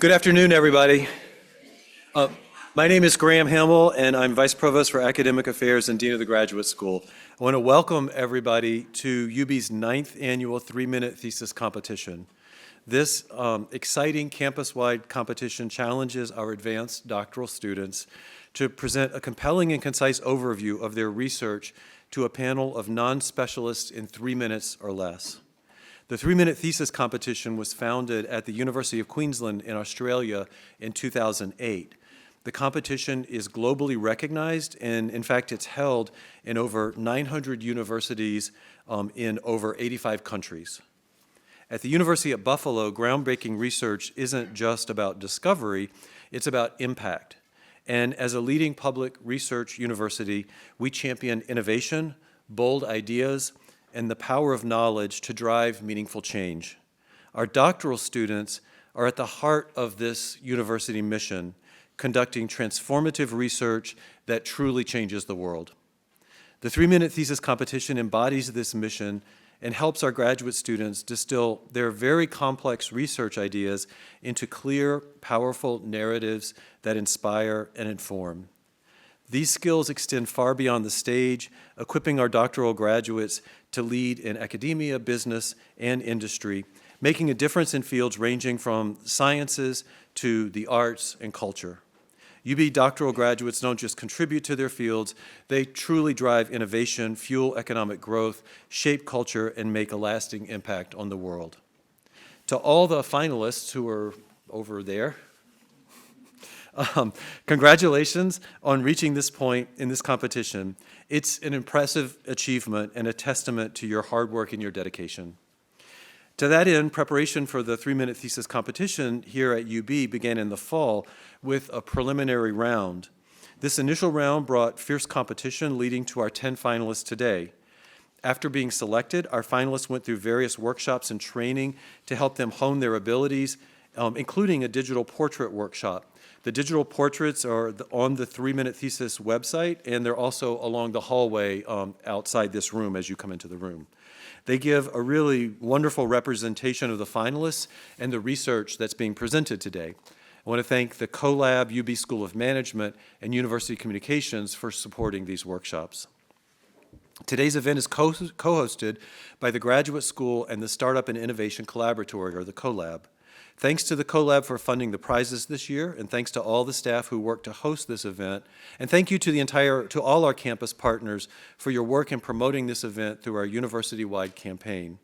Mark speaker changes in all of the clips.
Speaker 1: Good afternoon, everybody. My name is Graham Hamill, and I'm Vice Provost for Academic Affairs and Dean of the Graduate School. I want to welcome everybody to UB's 9th annual 3-minute thesis competition. This exciting campus-wide competition challenges our advanced doctoral students to present a compelling and concise overview of their research to a panel of non-specialists in 3 minutes or less. The 3-minute thesis competition was founded at the University of Queensland in Australia in 2008. The competition is globally recognized, and in fact, it's held in over 900 universities in over 85 countries. At the University at Buffalo, groundbreaking research isn't just about discovery, it's about impact. And as a leading public research university, we champion innovation, bold ideas, and the power of knowledge to drive meaningful change. Our doctoral students are at the heart of this university mission, conducting transformative research that truly changes the world. The 3-minute thesis competition embodies this mission and helps our graduate students distill their very complex research ideas into clear, powerful narratives that inspire and inform. These skills extend far beyond the stage, equipping our doctoral graduates to lead in academia, business, and industry, making a difference in fields ranging from sciences to the arts and culture. UB doctoral graduates don't just contribute to their fields, they truly drive innovation, fuel economic growth, shape culture, and make a lasting impact on the world. To all the finalists who are over there, congratulations on reaching this point in this competition. It's an impressive achievement and a testament to your hard work and your dedication. To that end, preparation for the 3-minute thesis competition here at UB began in the fall with a preliminary round. This initial round brought fierce competition, leading to our 10 finalists today. After being selected, our finalists went through various workshops and training to help them hone their abilities, including a digital portrait workshop. The digital portraits are on the 3-minute thesis website, and they're also along the hallway outside this room as you come into the room. They give a really wonderful representation of the finalists and the research that's being presented today. I want to thank the CoLab, UB School of Management, and University Communications for supporting these workshops. Today's event is co-hosted by the Graduate School and the Startup and Innovation Collaboratory, or the CoLab. Thanks to the CoLab for funding the prizes this year, and thanks to all the staff who worked to host this event, and thank you to all our campus partners for your work in promoting this event through our university-wide campaign.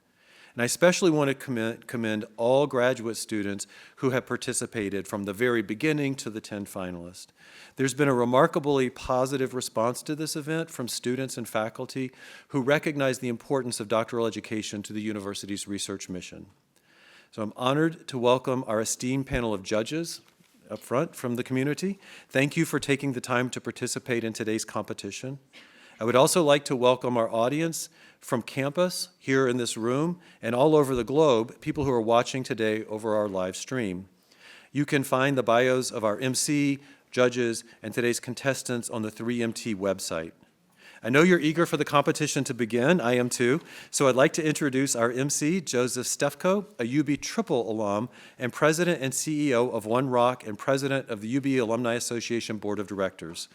Speaker 1: And I especially want to commend all graduate students who have participated from the very beginning to the 10 finalists. There's been a remarkably positive response to this event from students and faculty who recognize the importance of doctoral education to the university's research mission. So I'm honored to welcome our esteemed panel of judges up front from the community. Thank you for taking the time to participate in today's competition. I would also like to welcome our audience from campus here in this room and all over the globe, people who are watching today over our live stream. You can find the bios of our MC, judges, and today's contestants on the 3MT website. I know you're eager for the competition to begin. I am too. So I'd like to introduce our MC, Joseph Stefko, a UB Triple alum and president and CEO of One Rock and president of the UB Alumni Association Board of Directors.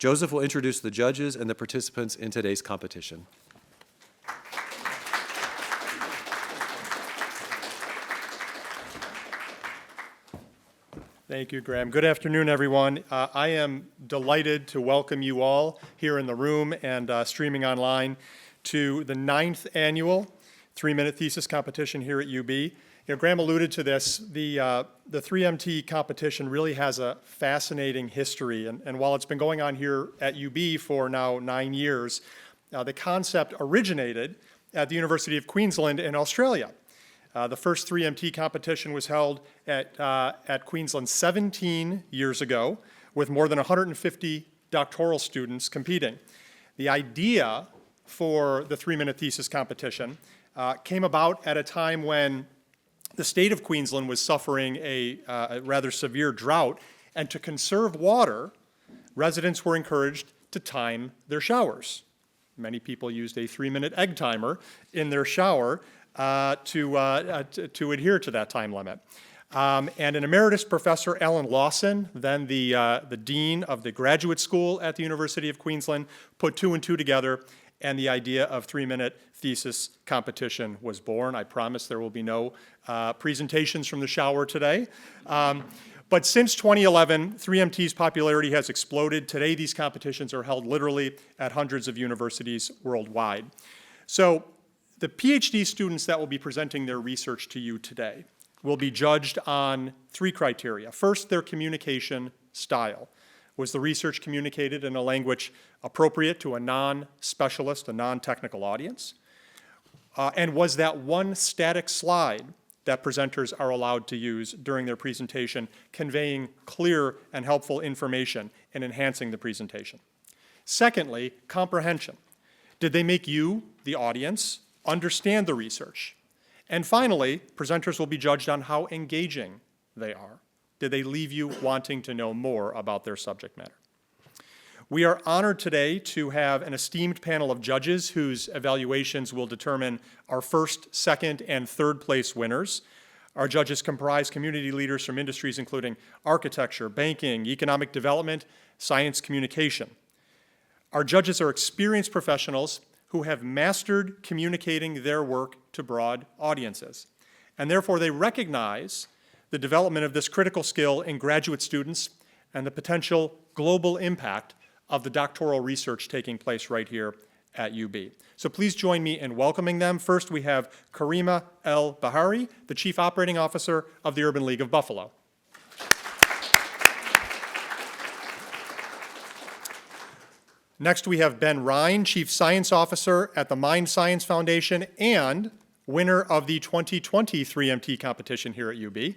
Speaker 1: Joseph will introduce the judges and the participants in today's competition.
Speaker 2: Thank you, Graham. Good afternoon, everyone. I am delighted to welcome you all here in the room and streaming online to the 9th annual 3-minute thesis competition here at UB. You know, Graham alluded to this. The 3MT competition really has a fascinating history, and while it's been going on here at UB for now 9 years, the concept originated at the University of Queensland in Australia. The first 3MT competition was held at Queensland 17 years ago with more than 150 doctoral students competing. The idea for the 3-minute thesis competition came about at a time when the state of Queensland was suffering a rather severe drought, and to conserve water, residents were encouraged to time their showers. Many people used a 3-minute egg timer in their shower to adhere to that time limit. And an emeritus professor, Alan Lawson, then the dean of the graduate school at the University of Queensland, put two and two together, and the idea of 3-minute thesis competition was born. I promise there will be no presentations from the shower today. But since 2011, 3MT's popularity has exploded. Today, these competitions are held literally at hundreds of universities worldwide. So the PhD students that will be presenting their research to you today will be judged on 3 criteria. First, their communication style. Was the research communicated in a language appropriate to a non-specialist, a non-technical audience? And was that one static slide that presenters are allowed to use during their presentation conveying clear and helpful information and enhancing the presentation? Secondly, comprehension. Did they make you, the audience, understand the research? And finally, presenters will be judged on how engaging they are. Did they leave you wanting to know more about their subject matter? We are honored today to have an esteemed panel of judges whose evaluations will determine our first, second, and third place winners. Our judges comprise community leaders from industries including architecture, banking, economic development, science communication. Our judges are experienced professionals who have mastered communicating their work to broad audiences. And therefore, they recognize the development of this critical skill in graduate students and the potential global impact of the doctoral research taking place right here at UB. So please join me in welcoming them. First, we have Karima El Bahari, the Chief Operating Officer of the Urban League of Buffalo. Next, we have Ben Ryan, Chief Science Officer at the Mind Science Foundation and winner of the 2020 3MT competition here at UB.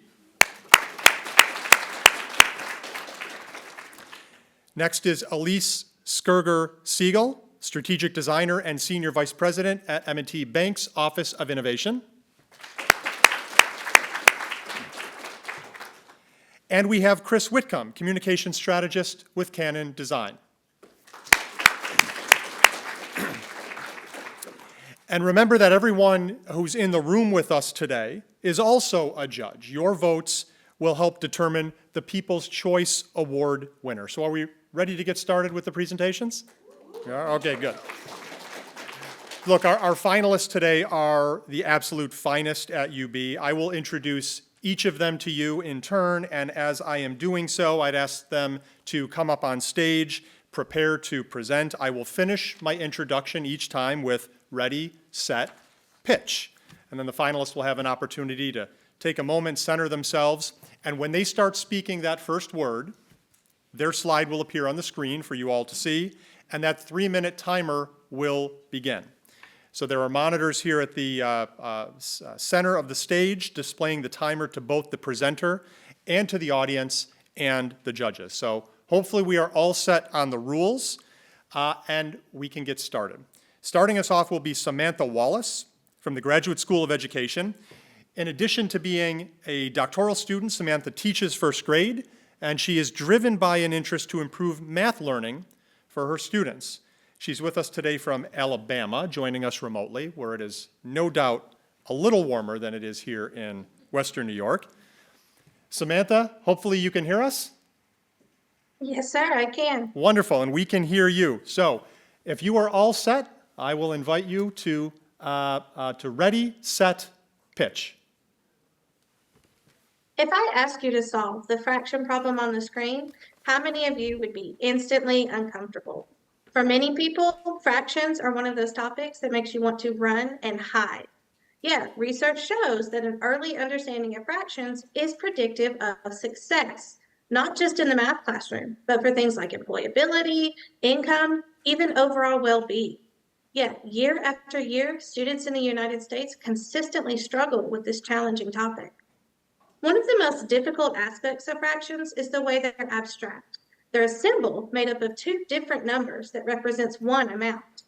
Speaker 2: Next is Elise Skurger-Siegel, Strategic Designer and Senior Vice President at M&T Bank's Office of Innovation. And we have Chris Whitcomb, Communication Strategist with Canon Design. And remember that everyone who's in the room with us today is also a judge. Your votes will help determine the People's Choice Award winner. So are we ready to get started with the presentations? Yeah, okay, good. Look, our finalists today are the absolute finest at UB. I will introduce each of them to you in turn, and as I am doing so, I'd ask them to come up on stage, prepare to present. I will finish my introduction each time with ready, set, pitch. And then the finalists will have an opportunity to take a moment, center themselves, and when they start speaking that first word, their slide will appear on the screen for you all to see, and that 3-minute timer will begin. So there are monitors here at the center of the stage displaying the timer to both the presenter and to the audience and the judges. So hopefully we are all set on the rules, and we can get started. Starting us off will be Samantha Wallace from the Graduate School of Education. In addition to being a doctoral student, Samantha teaches first grade, and she is driven by an interest to improve math learning for her students. She's with us today from Alabama, joining us remotely, where it is no doubt a little warmer than it is here in Western New York. Samantha, hopefully you can hear us?
Speaker 3: Yes, sir, I can.
Speaker 2: Wonderful, and we can hear you. So if you are all set, I will invite you to ready, set, pitch.
Speaker 3: If I ask you to solve the fraction problem on the screen, how many of you would be instantly uncomfortable? For many people, fractions are one of those topics that makes you want to run and hide. Yet, research shows that an early understanding of fractions is predictive of success, not just in the math classroom, but for things like employability, income, even overall well-being. Yet, year after year, students in the United States consistently struggle with this challenging topic. One of the most difficult aspects of fractions is the way they're abstract. They're a symbol made up of 2 different numbers that represents one amount.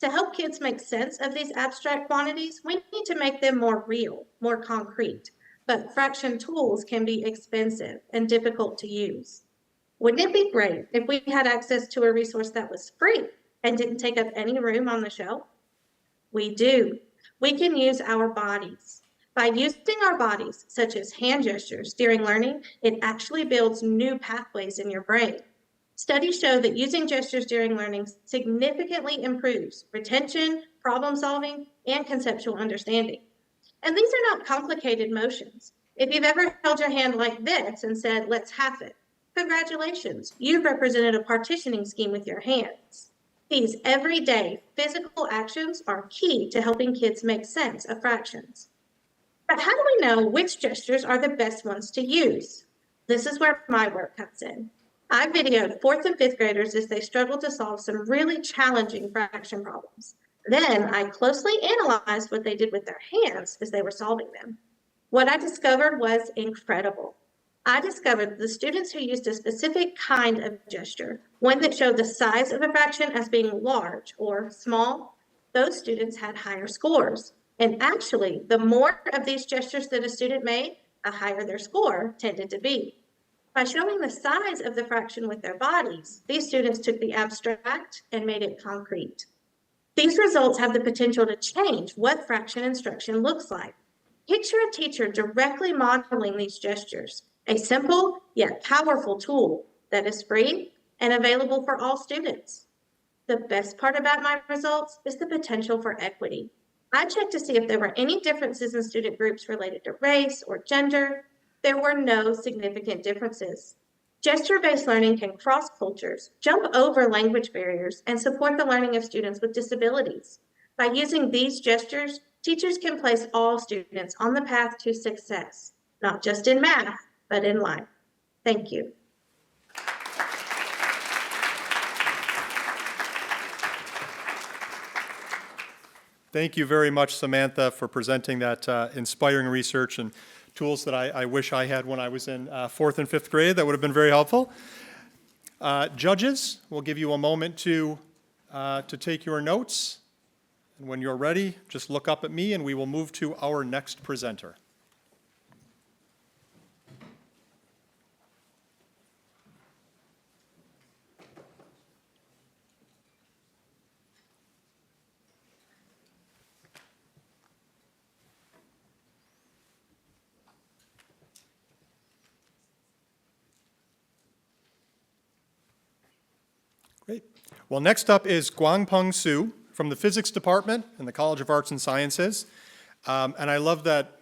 Speaker 3: To help kids make sense of these abstract quantities, we need to make them more real, more concrete. But fraction tools can be expensive and difficult to use. Wouldn't it be great if we had access to a resource that was free and didn't take up any room on the shelf? We do. We can use our bodies. By using our bodies, such as hand gestures during learning, it actually builds new pathways in your brain. Studies show that using gestures during learning significantly improves retention, problem solving, and conceptual understanding. And these are not complicated motions. If you've ever held your hand like this and said, let's half it, congratulations, you've represented a partitioning scheme with your hands. These everyday physical actions are key to helping kids make sense of fractions. But how do we know which gestures are the best ones to use? This is where my work comes in. I videoed 4th and 5th graders as they struggled to solve some really challenging fraction problems. Then I closely analyzed what they did with their hands as they were solving them. What I discovered was incredible. I discovered the students who used a specific kind of gesture, one that showed the size of a fraction as being large or small, those students had higher scores. And actually, the more of these gestures that a student made, the higher their score tended to be. By showing the size of the fraction with their bodies, these students took the abstract and made it concrete. These results have the potential to change what fraction instruction looks like. Picture a teacher directly modeling these gestures, a simple yet powerful tool that is free and available for all students. The best part about my results is the potential for equity. I checked to see if there were any differences in student groups related to race or gender. There were no significant differences. Gesture-based learning can cross cultures, jump over language barriers, and support the learning of students with disabilities. By using these gestures, teachers can place all students on the path to success, not just in math, but in life. Thank you.
Speaker 2: Thank you very much, Samantha, for presenting that inspiring research and tools that I wish I had when I was in 4th and 5th grade. That would have been very helpful. Judges, we'll give you a moment to take your notes. And when you're ready, just look up at me and we will move to our next presenter. Great. Well, next up is Guangpeng Su from the Physics Department in the College of Arts and Sciences. And I love that,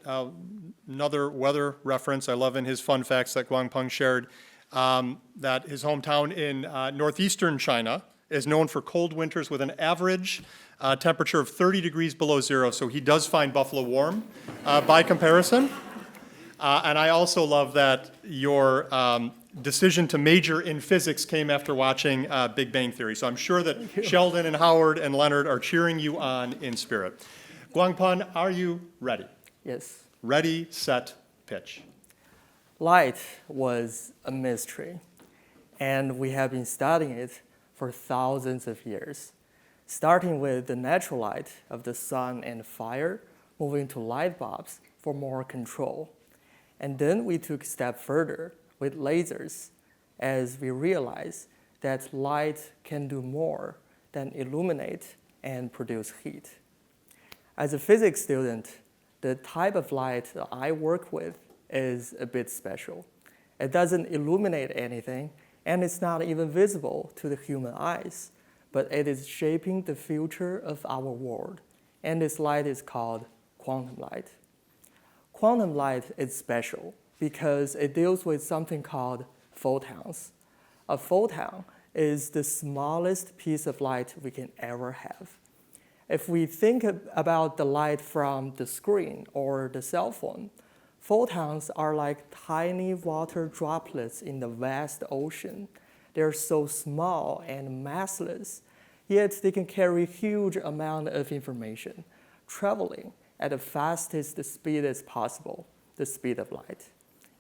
Speaker 2: another weather reference, I love in his fun facts that Guangpeng shared, that his hometown in northeastern China is known for cold winters with an average temperature of 30 degrees below zero. So he does find Buffalo warm by comparison. And I also love that your decision to major in physics came after watching Big Bang Theory. So I'm sure that Sheldon and Howard and Leonard are cheering you on in spirit. Guangpeng, are you ready?
Speaker 4: Yes.
Speaker 2: Ready, set, pitch.
Speaker 4: Light was a mystery, and we have been studying it for thousands of years, starting with the natural light of the sun and fire, moving to light bulbs for more control. And then we took a step further with lasers as we realized that light can do more than illuminate and produce heat. As a physics student, the type of light that I work with is a bit special. It doesn't illuminate anything, and it's not even visible to the human eyes, but it is shaping the future of our world. And this light is called quantum light. Quantum light is special because it deals with something called photons. A photon is the smallest piece of light we can ever have. If we think about the light from the screen or the cell phone, photons are like tiny water droplets in the vast ocean. They're so small and massless, yet they can carry huge amount of information, traveling at the fastest speed as possible, the speed of light.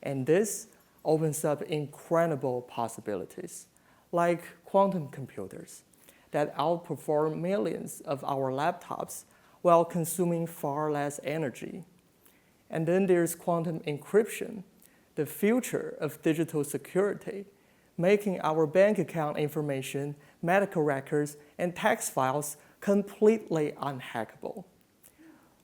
Speaker 4: And this opens up incredible possibilities, like quantum computers that outperform millions of our laptops while consuming far less energy. And then there's quantum encryption, the future of digital security, making our bank account information, medical records, and tax files completely unhackable.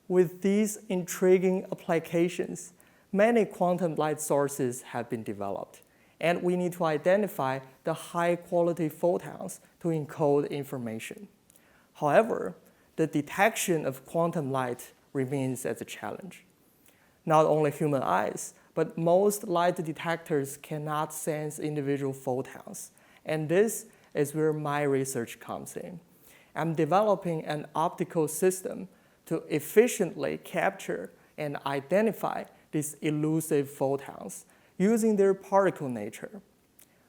Speaker 4: With these intriguing applications, many quantum light sources have been developed, and we need to identify the high-quality photons to encode information. However, the detection of quantum light remains as a challenge. Not only human eyes, but most light detectors cannot sense individual photons, and this is where my research comes in. I'm developing an optical system to efficiently capture and identify these elusive photons using their particle nature.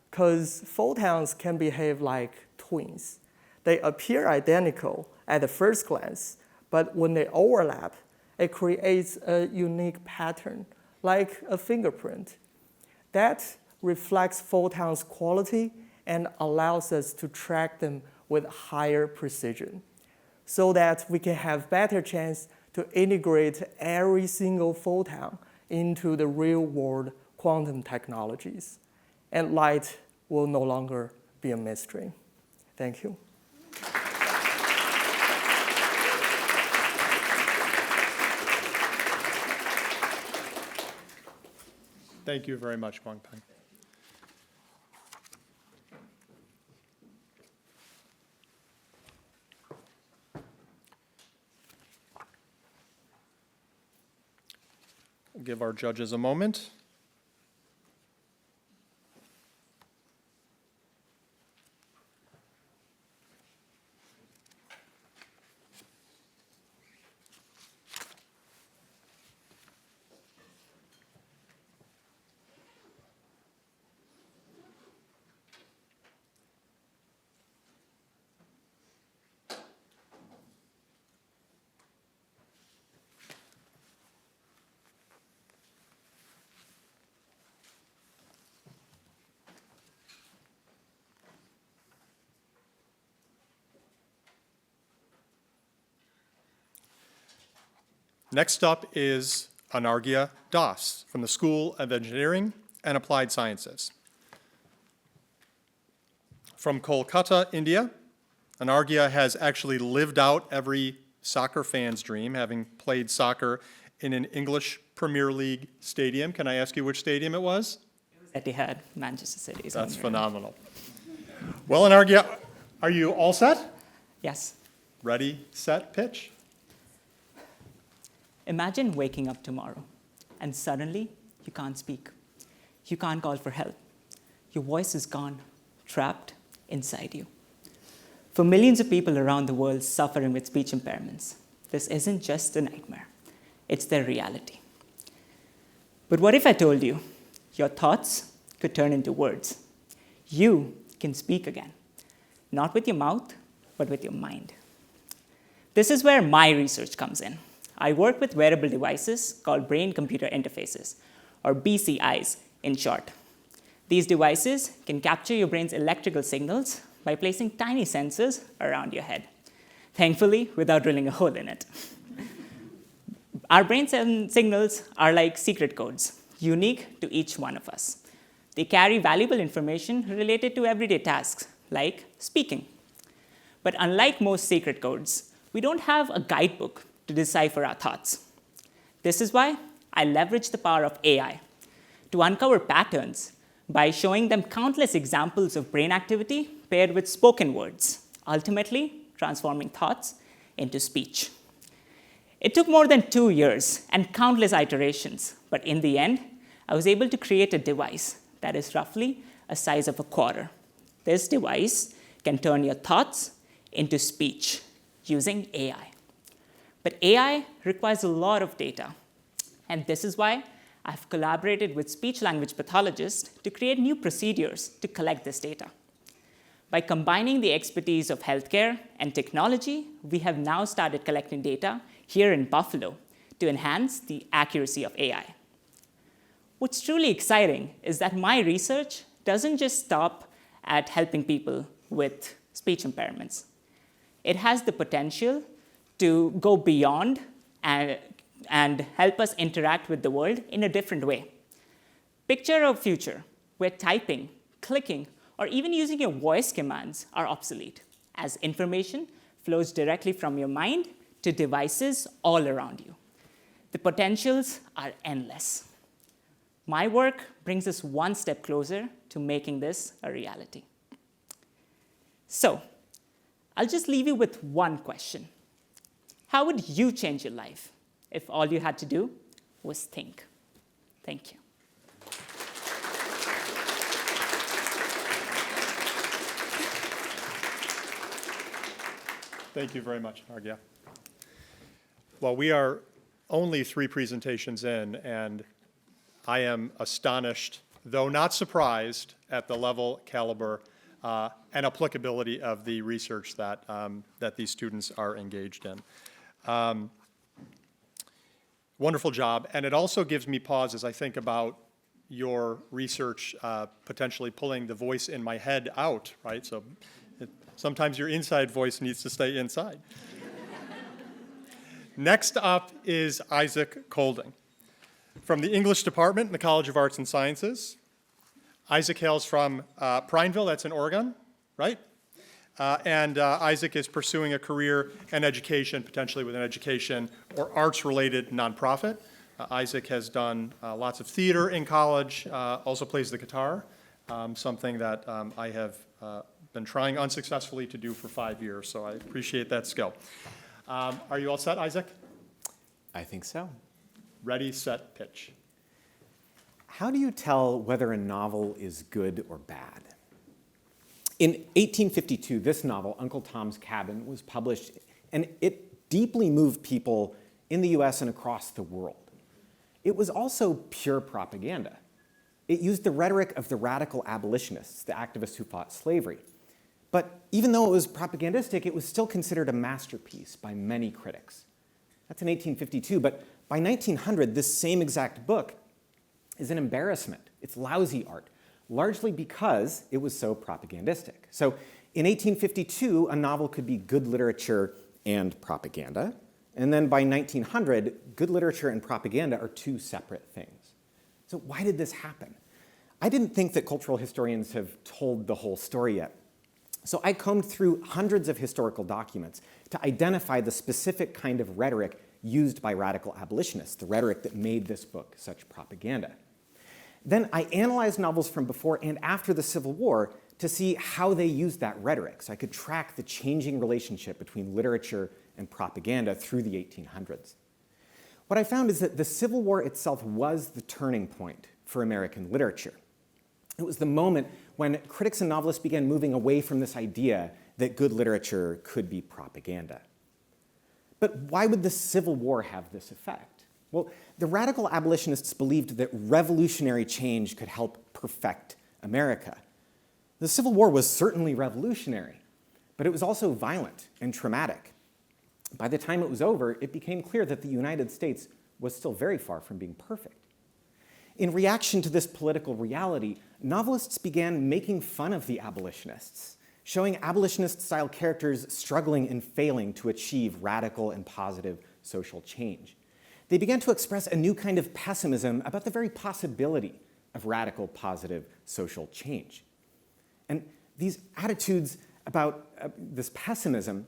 Speaker 4: Because photons can behave like twins. They appear identical at the first glance, but when they overlap, it creates a unique pattern, like a fingerprint. That reflects photons' quality and allows us to track them with higher precision, so that we can have better chance to integrate every single photon into the real-world quantum technologies. And light will no longer be a mystery. Thank you.
Speaker 2: Thank you very much, Wang-Peng. We'll give our judges a moment. Next up is Anargya Das from the School of Engineering and Applied Sciences. From Kolkata, India, Anargya has actually lived out every soccer fan's dream, having played soccer in an English Premier League stadium. Can I ask you which stadium it was?
Speaker 5: Etihad, Manchester City.
Speaker 2: That's phenomenal. Well, Anargya, are you all set?
Speaker 5: Yes.
Speaker 2: Ready, set, pitch?
Speaker 5: Imagine waking up tomorrow and suddenly you can't speak. You can't call for help. Your voice is gone, trapped inside you. For millions of people around the world suffering with speech impairments, this isn't just a nightmare. It's their reality. But what if I told you your thoughts could turn into words? You can speak again, not with your mouth, but with your mind. This is where my research comes in. I work with wearable devices called brain-computer interfaces, or BCIs in short. These devices can capture your brain's electrical signals by placing tiny sensors around your head, thankfully without drilling a hole in it. Our brain signals are like secret codes, unique to each one of us. They carry valuable information related to everyday tasks, like speaking. But unlike most secret codes, we don't have a guidebook to decipher our thoughts. This is why I leverage the power of AI to uncover patterns by showing them countless examples of brain activity paired with spoken words, ultimately transforming thoughts into speech. It took more than 2 years and countless iterations, but in the end, I was able to create a device that is roughly the size of a quarter. This device can turn your thoughts into speech using AI. But AI requires a lot of data, and this is why I've collaborated with speech-language pathologists to create new procedures to collect this data. By combining the expertise of healthcare and technology, we have now started collecting data here in Buffalo to enhance the accuracy of AI. What's truly exciting is that my research doesn't just stop at helping people with speech impairments. It has the potential to go beyond and help us interact with the world in a different way. Picture a future where typing, clicking, or even using your voice commands are obsolete, as information flows directly from your mind to devices all around you. The potentials are endless. My work brings us one step closer to making this a reality. So, I'll just leave you with one question. How would you change your life if all you had to do was think? Thank you.
Speaker 2: Thank you very much, Argya. Well, we are only 3 presentations in, and I am astonished, though not surprised, at the level, caliber, and applicability of the research that, that these students are engaged in. Wonderful job, and it also gives me pause as I think about your research potentially pulling the voice in my head out, right? So sometimes your inside voice needs to stay inside. Next up is Isaac Colding. From the English department in the College of Arts and Sciences. Isaac hails from Prineville, that's in Oregon, right? Isaac is pursuing a career in education, potentially with an education or arts-related nonprofit. Isaac has done lots of theater in college, also plays the guitar, something that I have been trying unsuccessfully to do for 5 years, so I appreciate that skill. Are you all set, Isaac?
Speaker 6: I think so.
Speaker 2: Ready, set, pitch.
Speaker 6: How do you tell whether a novel is good or bad? In 1852, this novel, Uncle Tom's Cabin, was published, and it deeply moved people in the US and across the world. It was also pure propaganda. It used the rhetoric of the radical abolitionists, the activists who fought slavery. But even though it was propagandistic, it was still considered a masterpiece by many critics. That's in 1852, but by 1900, this same exact book is an embarrassment. It's lousy art, largely because it was so propagandistic. So in 1852, a novel could be good literature and propaganda. And then by 1900, good literature and propaganda are 2 separate things. So why did this happen? I didn't think that cultural historians have told the whole story yet. So I combed through hundreds of historical documents to identify the specific kind of rhetoric used by radical abolitionists, the rhetoric that made this book such propaganda. Then I analyzed novels from before and after the Civil War to see how they used that rhetoric, so I could track the changing relationship between literature and propaganda through the 1800s. What I found is that the Civil War itself was the turning point for American literature. It was the moment when critics and novelists began moving away from this idea that good literature could be propaganda. But why would the Civil War have this effect? Well, the radical abolitionists believed that revolutionary change could help perfect America. The Civil War was certainly revolutionary, but it was also violent and traumatic. By the time it was over, it became clear that the United States was still very far from being perfect. In reaction to this political reality, novelists began making fun of the abolitionists, showing abolitionist-style characters struggling and failing to achieve radical and positive social change. They began to express a new kind of pessimism about the very possibility of radical, positive social change. And these attitudes about this pessimism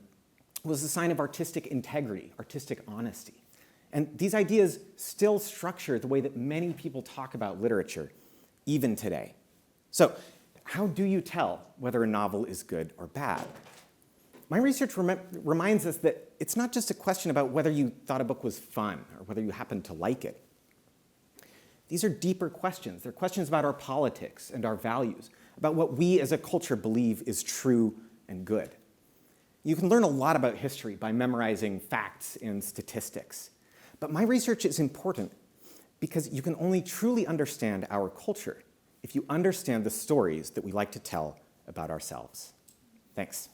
Speaker 6: was a sign of artistic integrity, artistic honesty. And these ideas still structure the way that many people talk about literature, even today. So, how do you tell whether a novel is good or bad? My research reminds us that it's not just a question about whether you thought a book was fun or whether you happened to like it. These are deeper questions. They're questions about our politics and our values, about what we as a culture believe is true and good. You can learn a lot about history by memorizing facts and statistics. But my research is important because you can only truly understand our culture if you understand the stories that we like to tell about ourselves. Thanks.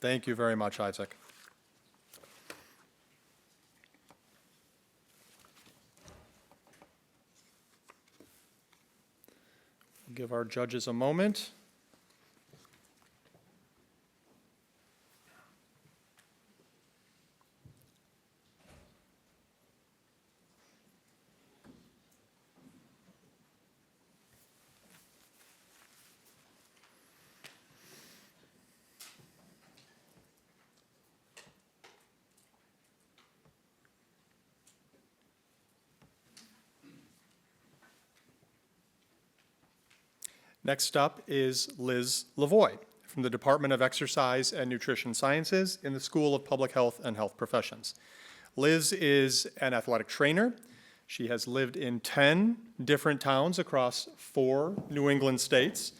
Speaker 2: Thank you very much, Isaac. We'll give our judges a moment. Next up is Liz Lavoie from the Department of Exercise and Nutrition Sciences in the School of Public Health and Health Professions. Liz is an athletic trainer. She has lived in 10 different towns across 4 New England states,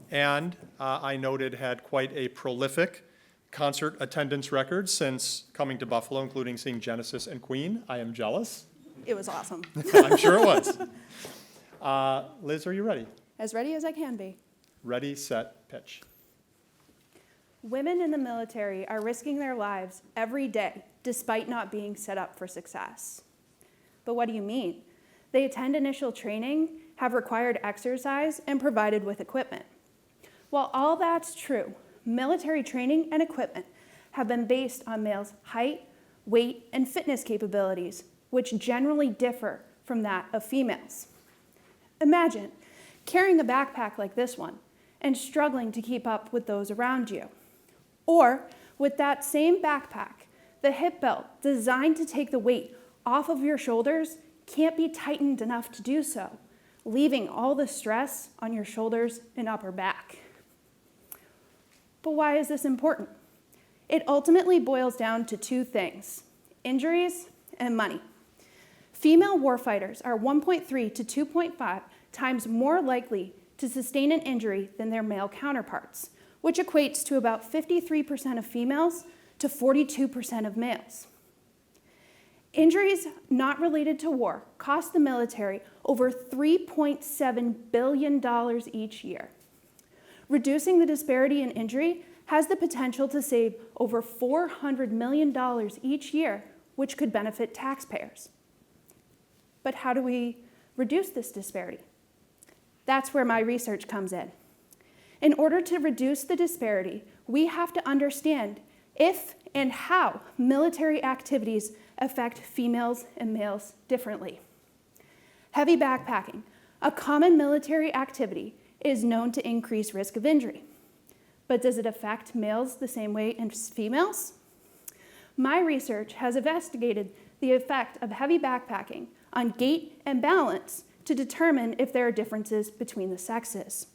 Speaker 2: and I noted had quite a prolific concert attendance record since coming to Buffalo, including seeing Genesis and Queen. I am jealous.
Speaker 7: It was awesome.
Speaker 2: I'm sure it was. Liz, are you ready?
Speaker 7: As ready as I can be.
Speaker 2: Ready, set, pitch.
Speaker 7: Women in the military are risking their lives every day despite not being set up for success. But what do you mean? They attend initial training, have required exercise, and provided with equipment. While all that's true, military training and equipment have been based on males' height, weight, and fitness capabilities, which generally differ from that of females. Imagine carrying a backpack like this one and struggling to keep up with those around you. Or with that same backpack, the hip belt designed to take the weight off of your shoulders can't be tightened enough to do so, leaving all the stress on your shoulders and upper back. But why is this important? It ultimately boils down to 2 things: injuries and money. Female warfighters are 1.3 to 2.5 times more likely to sustain an injury than their male counterparts, which equates to about 53% of females to 42% of males. Injuries not related to war cost the military over $3.7 billion each year. Reducing the disparity in injury has the potential to save over $400 million each year, which could benefit taxpayers. But how do we reduce this disparity? That's where my research comes in. In order to reduce the disparity, we have to understand if and how military activities affect females and males differently. Heavy backpacking, a common military activity, is known to increase risk of injury. But does it affect males the same way as females? My research has investigated the effect of heavy backpacking on gait and balance to determine if there are differences between the sexes.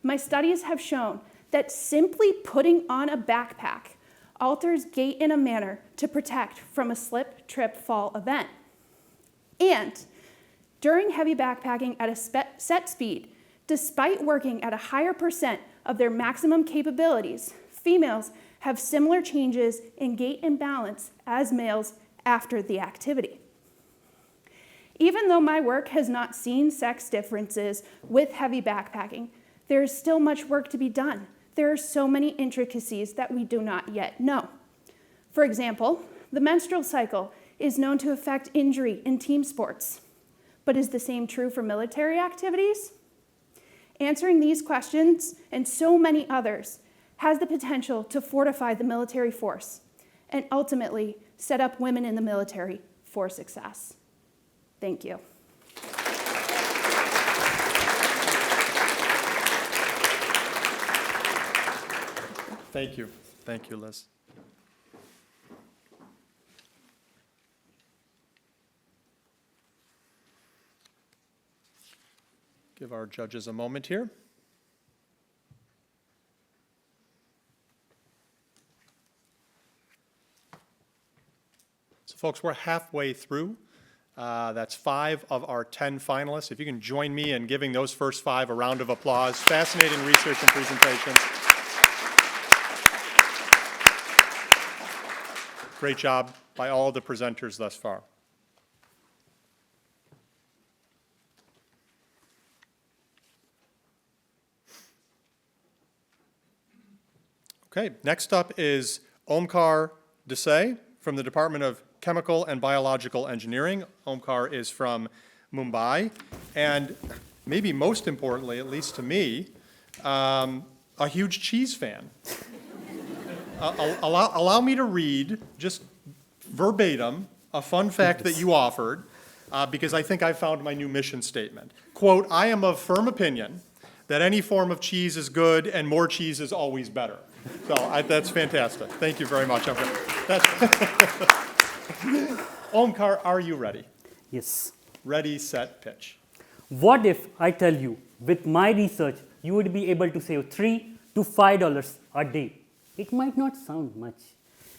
Speaker 7: My studies have shown that simply putting on a backpack alters gait in a manner to protect from a slip, trip, fall event. And during heavy backpacking at a set speed, despite working at a higher percent of their maximum capabilities, females have similar changes in gait and balance as males after the activity. Even though my work has not seen sex differences with heavy backpacking, there is still much work to be done. There are so many intricacies that we do not yet know. For example, the menstrual cycle is known to affect injury in team sports. But is the same true for military activities? Answering these questions and so many others has the potential to fortify the military force and ultimately set up women in the military for success. Thank you.
Speaker 2: Thank you. Thank you, Liz. Give our judges a moment here. So folks, we're halfway through. That's 5 of our 10 finalists. If you can join me in giving those first 5 a round of applause. Fascinating research and presentations. Great job by all of the presenters thus far. Okay, next up is Omkar Desai from the Department of Chemical and Biological Engineering. Omkar is from Mumbai, and maybe most importantly, at least to me, a huge cheese fan. Allow me to read, just verbatim, a fun fact that you offered, because I think I found my new mission statement. Quote, "I am of firm opinion that any form of cheese is good and more cheese is always better." So that's fantastic. Thank you very much.
Speaker 8: Omkar,
Speaker 2: are you ready?
Speaker 8: yes.
Speaker 2: Ready, set, pitch.
Speaker 8: What if I tell you With my research, you would be able to save $3 to $5 a day. It might not sound much.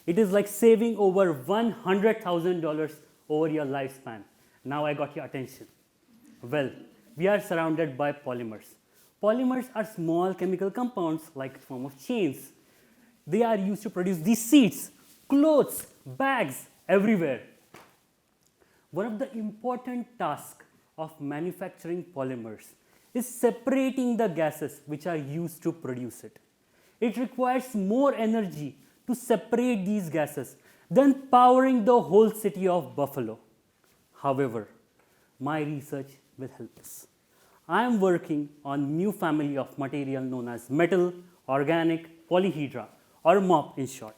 Speaker 8: It is like saving over $100,000 over your lifespan. Now I got your attention. Well, we are surrounded by polymers. Polymers are small chemical compounds like form of chains. They are used to produce these seats, clothes, bags, everywhere. One of the important tasks of manufacturing polymers is separating the gases which are used to produce it. It requires more energy to separate these gases than powering the whole city of Buffalo. However, my research will help us. I am working on a new family of material known as metal, organic, polyhedra, or MOP in short.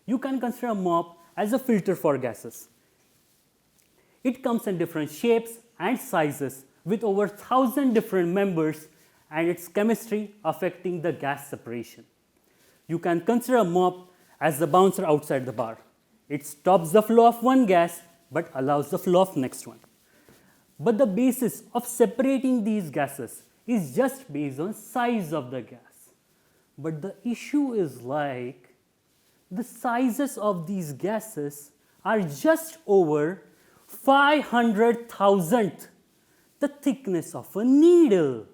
Speaker 8: You can consider MOP as a filter for gases. It comes in different shapes and sizes with over 1,000 different members and its chemistry affecting the gas separation. You can consider MOP as the bouncer outside the bar. It stops the flow of one gas but allows the flow of next one. But the basis of separating these gases is just based on size of the gas. But the issue is like the sizes of these gases are just over 500,000th the thickness of a needle.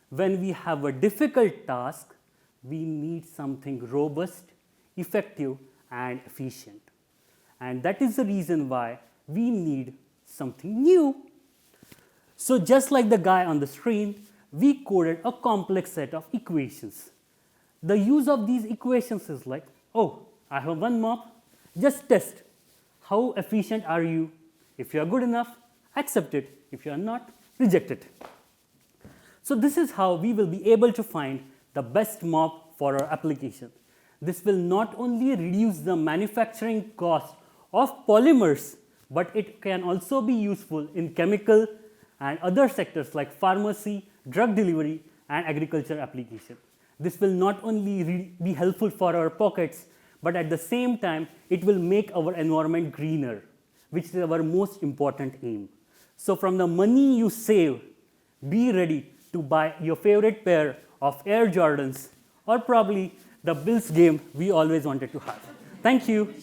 Speaker 8: When we have a difficult task, we need something robust, effective, and efficient. And that is the reason why we need something new. So just like the guy on the screen, we coded a complex set of equations. The use of these equations is like, oh, I have one MOP, just test. How efficient are you? If you are good enough, accept it. If you are not, reject it. So this is how we will be able to find the best MOP for our application. This will not only reduce the manufacturing cost of polymers, but it can also be useful in chemical and other sectors like pharmacy, drug delivery, and agriculture application. This will not only be helpful for our pockets, but at the same time, it will make our environment greener, which is our most important aim. So from the money you save, be ready to buy your favorite pair of Air Jordans or probably the Bills game we always wanted to have. Thank you.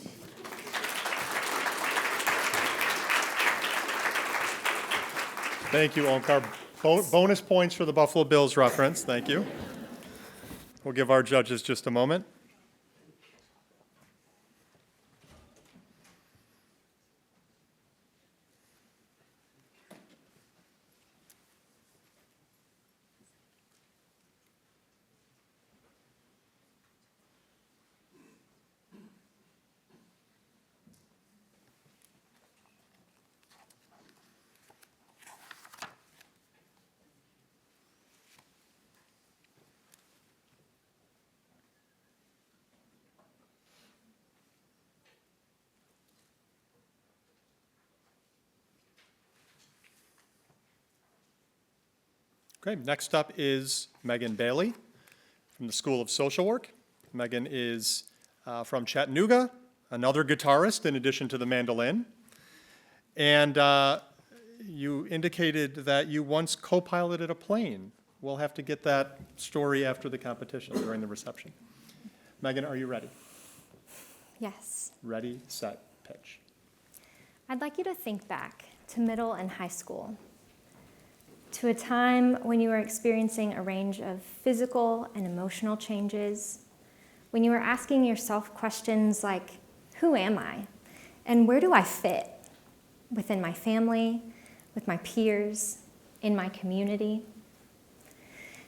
Speaker 2: Thank you, Omkar. Bonus points for the Buffalo Bills reference. Thank you. We'll give our judges just a moment. Okay, next up is Megan Bailey from the School of Social Work. Megan is from Chattanooga, another guitarist in addition to the mandolin. And you indicated that you once co-piloted a plane. We'll have to get that story after the competition during the reception. Megan, are you ready?
Speaker 9: Yes.
Speaker 2: Ready, set, pitch.
Speaker 9: I'd like you to think back to middle and high school, to a time when you were experiencing a range of physical and emotional changes, when you were asking yourself questions like, who am I? And where do I fit? Within my family, with my peers, in my community.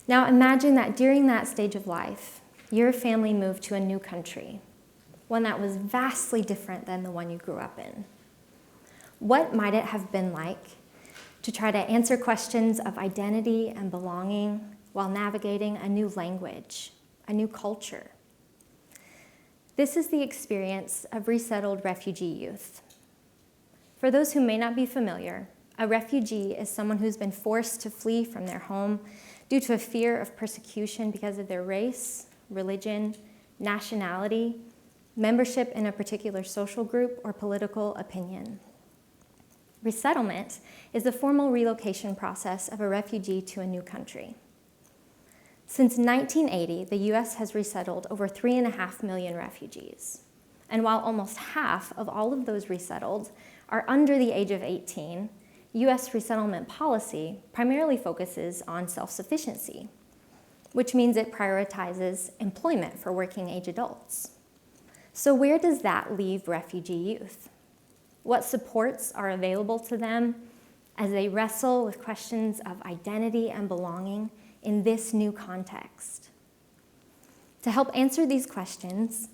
Speaker 9: Now imagine that during that stage of life, your family moved to a new country, one that was vastly different than the one you grew up in. What might it have been like to try to answer questions of identity and belonging while navigating a new language, a new culture? This is the experience of resettled refugee youth. For those who may not be familiar, a refugee is someone who's been forced to flee from their home due to a fear of persecution because of their race, religion, nationality, membership in a particular social group, or political opinion. Resettlement is the formal relocation process of a refugee to a new country. Since 1980, the U.S. has resettled over 3.5 million refugees. And while almost half of all of those resettled are under the age of 18, U.S. resettlement policy primarily focuses on self-sufficiency, which means it prioritizes employment for working-age adults. So where does that leave refugee youth? What supports are available to them as they wrestle with questions of identity and belonging in this new context? To help answer these questions,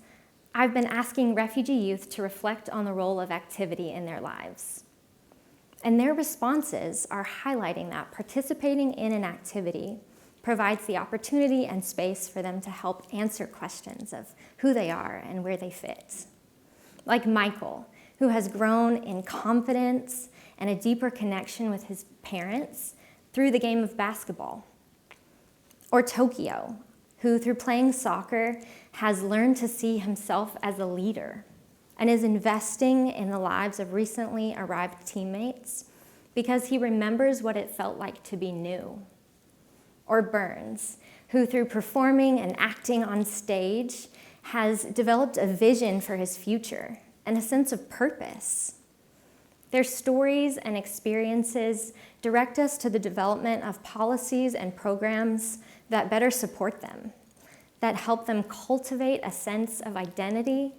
Speaker 9: I've been asking refugee youth to reflect on the role of activity in their lives. And their responses are highlighting that participating in an activity provides the opportunity and space for them to help answer questions of who they are and where they fit. Like Michael, who has grown in confidence and a deeper connection with his parents through the game of basketball. Or Tokyo, who through playing soccer has learned to see himself as a leader and is investing in the lives of recently arrived teammates because he remembers what it felt like to be new. Or Burns, who through performing and acting on stage has developed a vision for his future and a sense of purpose. Their stories and experiences direct us to the development of policies and programs that better support them, that help them cultivate a sense of identity,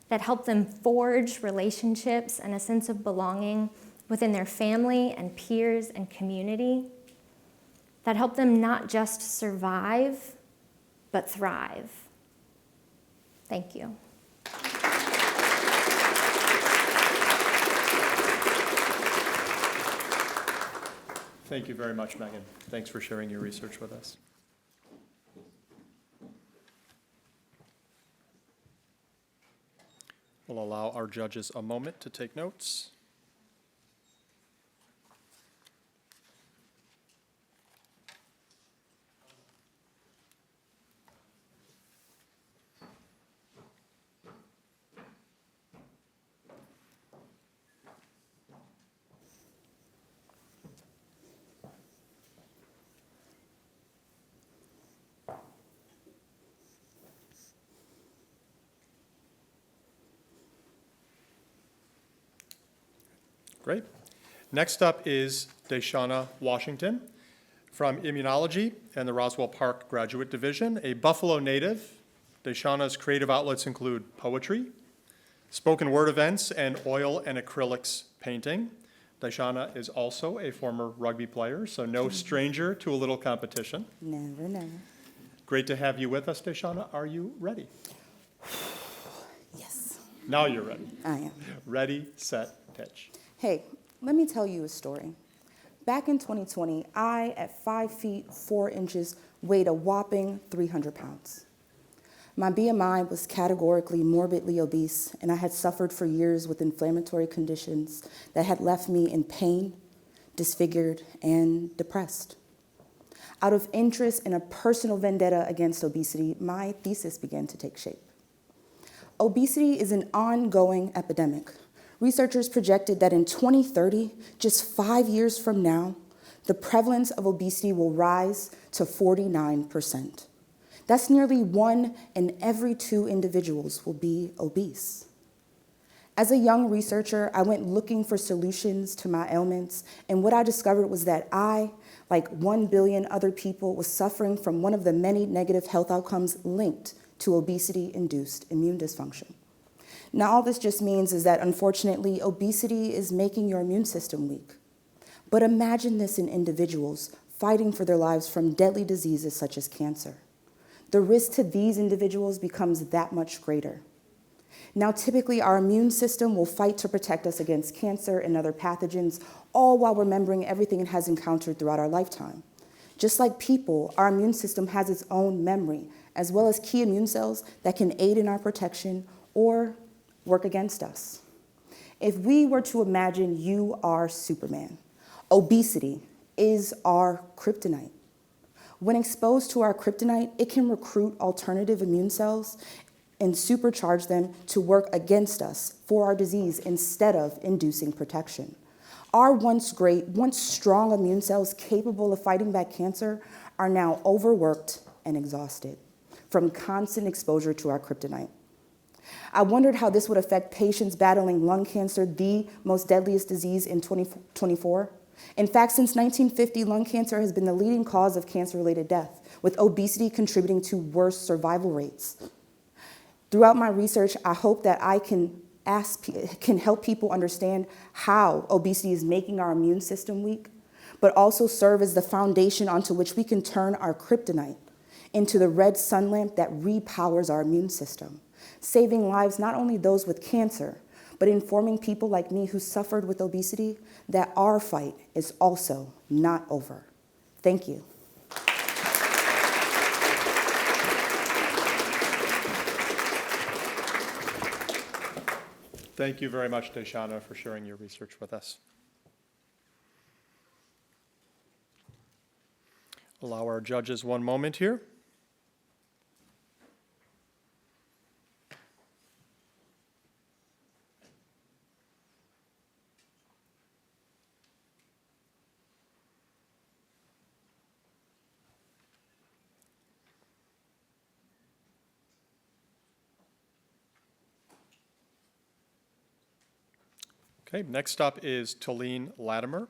Speaker 9: that help them forge relationships and a sense of belonging within their family and peers and community, that help them not just survive, but thrive. Thank you.
Speaker 2: Thank you very much, Megan. Thanks for sharing your research with us. We'll allow our judges a moment to take notes. Great. Next up is Deshauna Washington from Immunology and the Roswell Park Graduate Division, a Buffalo native. Deshauna's creative outlets include poetry, spoken word events, and oil and acrylics painting. Deshauna is also a former rugby player, so no stranger to a little competition.
Speaker 10: Never, never.
Speaker 2: Great to have you with us, Deshauna. Are you ready?
Speaker 10: Yes,
Speaker 2: Now you're ready.
Speaker 10: I am.
Speaker 2: Ready, set, pitch.
Speaker 10: Hey, let me tell you a story. Back in 2020, I, at 5 feet 4 inches, weighed a whopping 300 pounds. My BMI was categorically morbidly obese, and I had suffered for years with inflammatory conditions that had left me in pain, disfigured, and depressed. Out of interest in a personal vendetta against obesity, my thesis began to take shape. Obesity is an ongoing epidemic. Researchers projected that in 2030, just 5 years from now, the prevalence of obesity will rise to 49%. That's nearly 1 in every 2 individuals will be obese. As a young researcher, I went looking for solutions to my ailments, and what I discovered was that I, like 1 billion other people, was suffering from one of the many negative health outcomes linked to obesity-induced immune dysfunction. Now, all this just means is that, unfortunately, obesity is making your immune system weak. But imagine this in individuals fighting for their lives from deadly diseases such as cancer. The risk to these individuals becomes that much greater. Now, typically, our immune system will fight to protect us against cancer and other pathogens, all while remembering everything it has encountered throughout our lifetime. Just like people, our immune system has its own memory, as well as key immune cells that can aid in our protection or work against us. If we were to imagine you are Superman, obesity is our kryptonite. When exposed to our kryptonite, it can recruit alternative immune cells and supercharge them to work against us for our disease instead of inducing protection. Our once great, once strong immune cells capable of fighting back cancer are now overworked and exhausted from constant exposure to our kryptonite. I wondered how this would affect patients battling lung cancer, the most deadliest disease in 2024. In fact, since 1950, lung cancer has been the leading cause of cancer-related death, with obesity contributing to worse survival rates. Throughout my research, I hope that I can help people understand how obesity is making our immune system weak, but also serve as the foundation onto which we can turn our kryptonite into the red sun lamp that repowers our immune system, saving lives not only those with cancer, but informing people like me who suffered with obesity that our fight is also not over. Thank you.
Speaker 2: Thank you very much, Deshana, for sharing your research with us. Allow our judges one moment here. Okay, next up is Talene Latimer,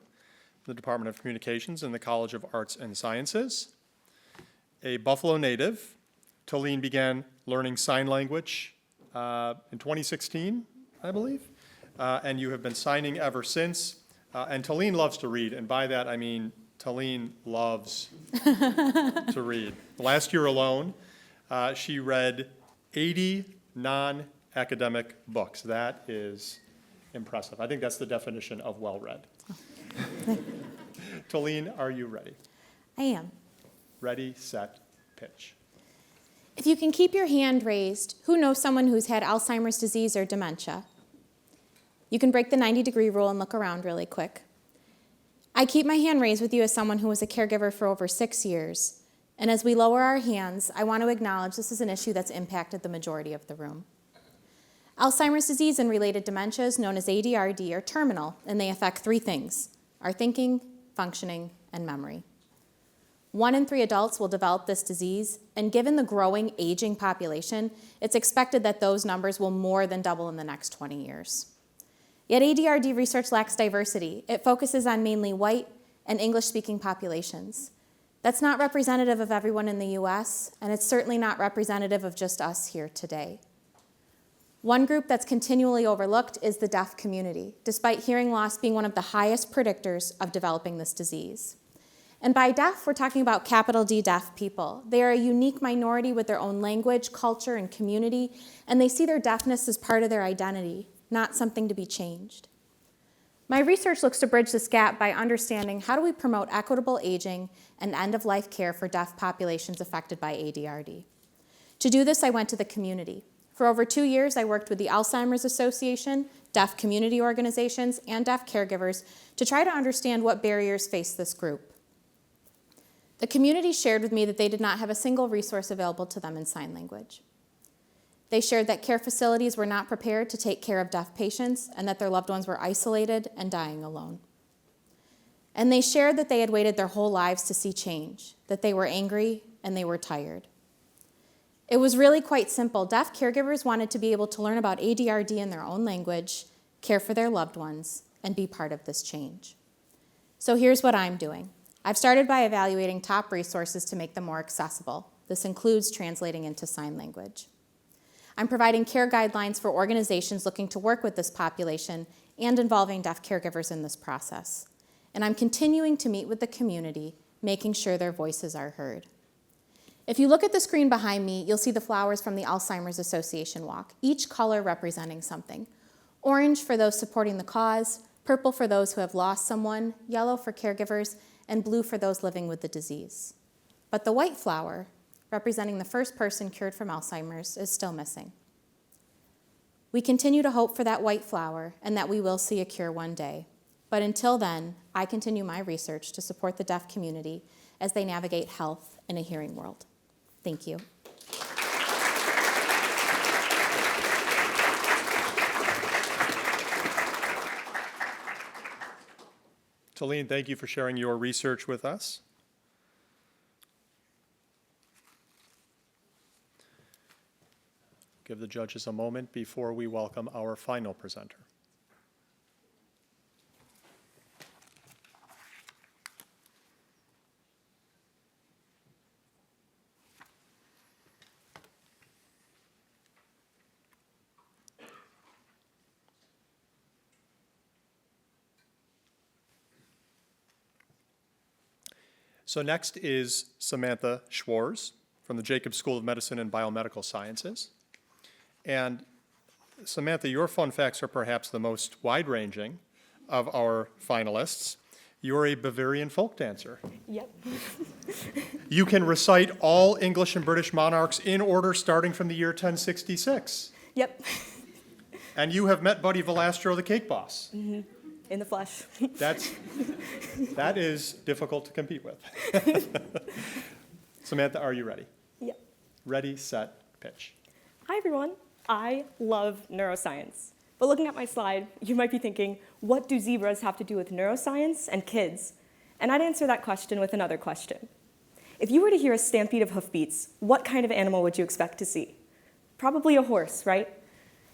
Speaker 2: the Department of Communications in the College of Arts and Sciences. A Buffalo native, Talene began learning sign language in 2016, I believe, and you have been signing ever since. And Talene loves to read, and by that I mean Talene loves to read. Last year alone, she read 80 non-academic books. That is impressive. I think that's the definition of well-read. Talene, are you ready?
Speaker 11: I am.
Speaker 2: Ready, set, pitch.
Speaker 11: If you can keep your hand raised, who knows someone who's had Alzheimer's disease or dementia? You can break the 90-degree rule and look around really quick. I keep my hand raised with you as someone who was a caregiver for over 6 years. And as we lower our hands, I want to acknowledge this is an issue that's impacted the majority of the room. Alzheimer's disease and related dementias, known as ADRD, are terminal, and they affect 3 things: our thinking, functioning, and memory. 1 in 3 adults will develop this disease, and given the growing aging population, it's expected that those numbers will more than double in the next 20 years. Yet ADRD research lacks diversity. It focuses on mainly white and English-speaking populations. That's not representative of everyone in the US, and it's certainly not representative of just us here today. One group that's continually overlooked is the deaf community, despite hearing loss being one of the highest predictors of developing this disease. And by deaf, we're talking about capital D deaf people. They are a unique minority with their own language, culture, and community, and they see their deafness as part of their identity, not something to be changed. My research looks to bridge this gap by understanding how do we promote equitable aging and end-of-life care for deaf populations affected by ADRD. To do this, I went to the community. For over 2 years, I worked with the Alzheimer's Association, deaf community organizations, and deaf caregivers to try to understand what barriers face this group. The community shared with me that they did not have a single resource available to them in sign language. They shared that care facilities were not prepared to take care of deaf patients and that their loved ones were isolated and dying alone. And they shared that they had waited their whole lives to see change, that they were angry and they were tired. It was really quite simple. Deaf caregivers wanted to be able to learn about ADRD in their own language, care for their loved ones, and be part of this change. So here's what I'm doing. I've started by evaluating top resources to make them more accessible. This includes translating into sign language. I'm providing care guidelines for organizations looking to work with this population and involving deaf caregivers in this process. And I'm continuing to meet with the community, making sure their voices are heard. If you look at the screen behind me, you'll see the flowers from the Alzheimer's Association walk, each color representing something. Orange for those supporting the cause, purple for those who have lost someone, yellow for caregivers, and blue for those living with the disease. But the white flower, representing the first person cured from Alzheimer's, is still missing. We continue to hope for that white flower and that we will see a cure one day. But until then, I continue my research to support the deaf community as they navigate health in a hearing world. Thank you.
Speaker 2: Talene, thank you for sharing your research with us. Give the judges a moment before we welcome our final presenter. So next is Samantha Schwarz from the Jacobs School of Medicine and Biomedical Sciences. And Samantha, your fun facts are perhaps the most wide-ranging of our finalists. You're a Bavarian folk dancer.
Speaker 12: Yep.
Speaker 2: You can recite all English and British monarchs in order starting from the year 1066.
Speaker 12: Yep.
Speaker 2: And you have met Buddy Valastro, the cake boss.
Speaker 12: In the flesh.
Speaker 2: That is difficult to compete with. Samantha, are you ready?
Speaker 12: Yep.
Speaker 2: Ready, set, pitch.
Speaker 12: Hi, everyone. I love neuroscience. But looking at my slide, you might be thinking, what do zebras have to do with neuroscience and kids? And I'd answer that question with another question. If you were to hear a stampede of hoofbeats, what kind of animal would you expect to see? Probably a horse, right?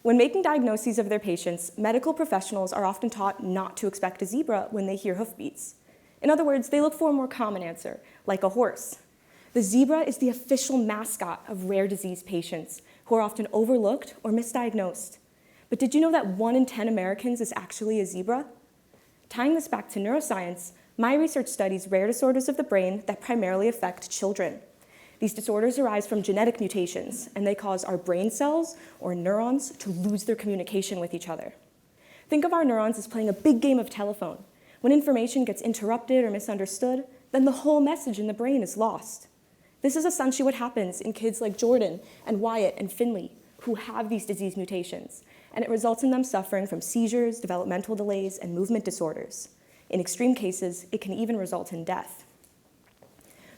Speaker 12: When making diagnoses of their patients, medical professionals are often taught not to expect a zebra when they hear hoofbeats. In other words, they look for a more common answer, like a horse. The zebra is the official mascot of rare disease patients who are often overlooked or misdiagnosed. But did you know that 1 in 10 Americans is actually a zebra? Tying this back to neuroscience, my research studies rare disorders of the brain that primarily affect children. These disorders arise from genetic mutations, and they cause our brain cells, or neurons, to lose their communication with each other. Think of our neurons as playing a big game of telephone. When information gets interrupted or misunderstood, then the whole message in the brain is lost. This is essentially what happens in kids like Jordan and Wyatt and Finley, who have these disease mutations, and it results in them suffering from seizures, developmental delays, and movement disorders. In extreme cases, it can even result in death.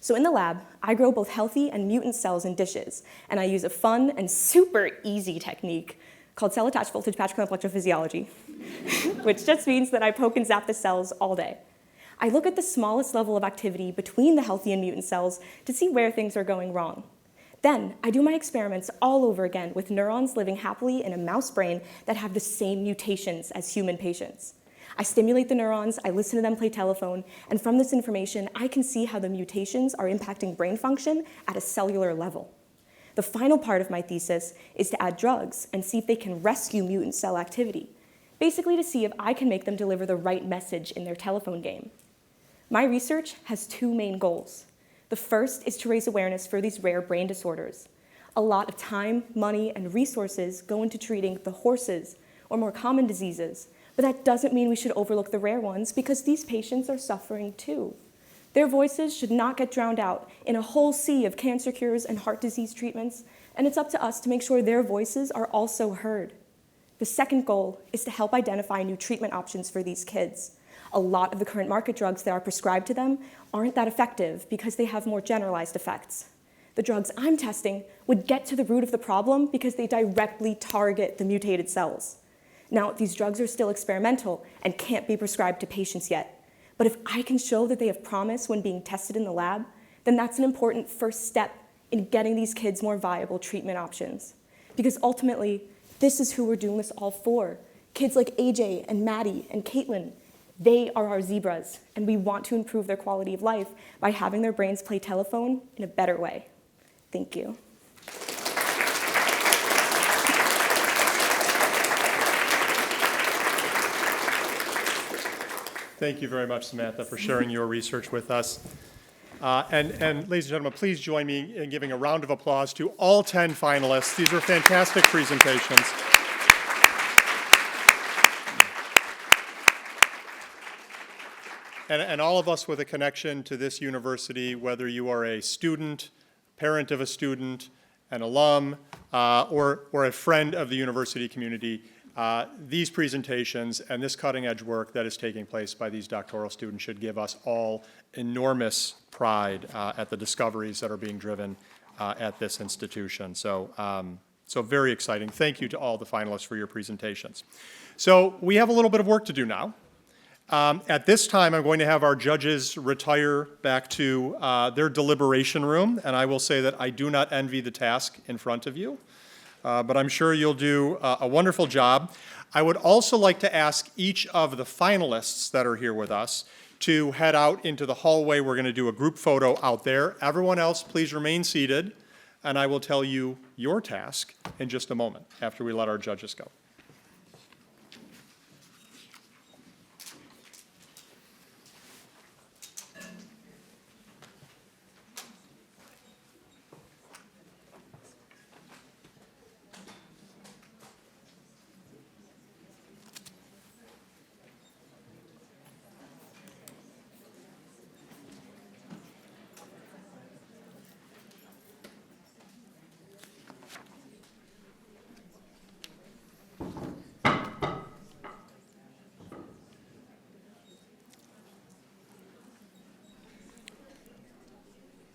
Speaker 12: So in the lab, I grow both healthy and mutant cells in dishes, and I use a fun and super easy technique called cell-attached voltage patch clamp electrophysiology, which just means that I poke and zap the cells all day. I look at the smallest level of activity between the healthy and mutant cells to see where things are going wrong. Then I do my experiments all over again with neurons living happily in a mouse brain that have the same mutations as human patients. I stimulate the neurons, I listen to them play telephone, and from this information, I can see how the mutations are impacting brain function at a cellular level. The final part of my thesis is to add drugs and see if they can rescue mutant cell activity, basically to see if I can make them deliver the right message in their telephone game. My research has 2 main goals. The first is to raise awareness for these rare brain disorders. A lot of time, money, and resources go into treating the horses or more common diseases, but that doesn't mean we should overlook the rare ones because these patients are suffering too. Their voices should not get drowned out in a whole sea of cancer cures and heart disease treatments, and it's up to us to make sure their voices are also heard. The second goal is to help identify new treatment options for these kids. A lot of the current market drugs that are prescribed to them aren't that effective because they have more generalized effects. The drugs I'm testing would get to the root of the problem because they directly target the mutated cells. Now, these drugs are still experimental and can't be prescribed to patients yet. But if I can show that they have promise when being tested in the lab, then that's an important first step in getting these kids more viable treatment options. Because ultimately, this is who we're doing this all for. Kids like AJ and Maddie and Caitlin, they are our zebras, and we want to improve their quality of life by having their brains play telephone in a better way. Thank you.
Speaker 2: Thank you very much, Samantha, for sharing your research with us. And ladies and gentlemen, please join me in giving a round of applause to all 10 finalists. These were fantastic presentations. And all of us with a connection to this university, whether you are a student, parent of a student, an alum, or a friend of the university community, these presentations and this cutting-edge work that is taking place by these doctoral students should give us all enormous pride at the discoveries that are being driven at this institution. So very exciting. Thank you to all the finalists for your presentations. So we have a little bit of work to do now. At this time, I'm going to have our judges retire back to their deliberation room, and I will say that I do not envy the task in front of you, but I'm sure you'll do a wonderful job. I would also like to ask each of the finalists that are here with us to head out into the hallway. We're going to do a group photo out there. Everyone else, please remain seated, and I will tell you your task in just a moment after we let our judges go.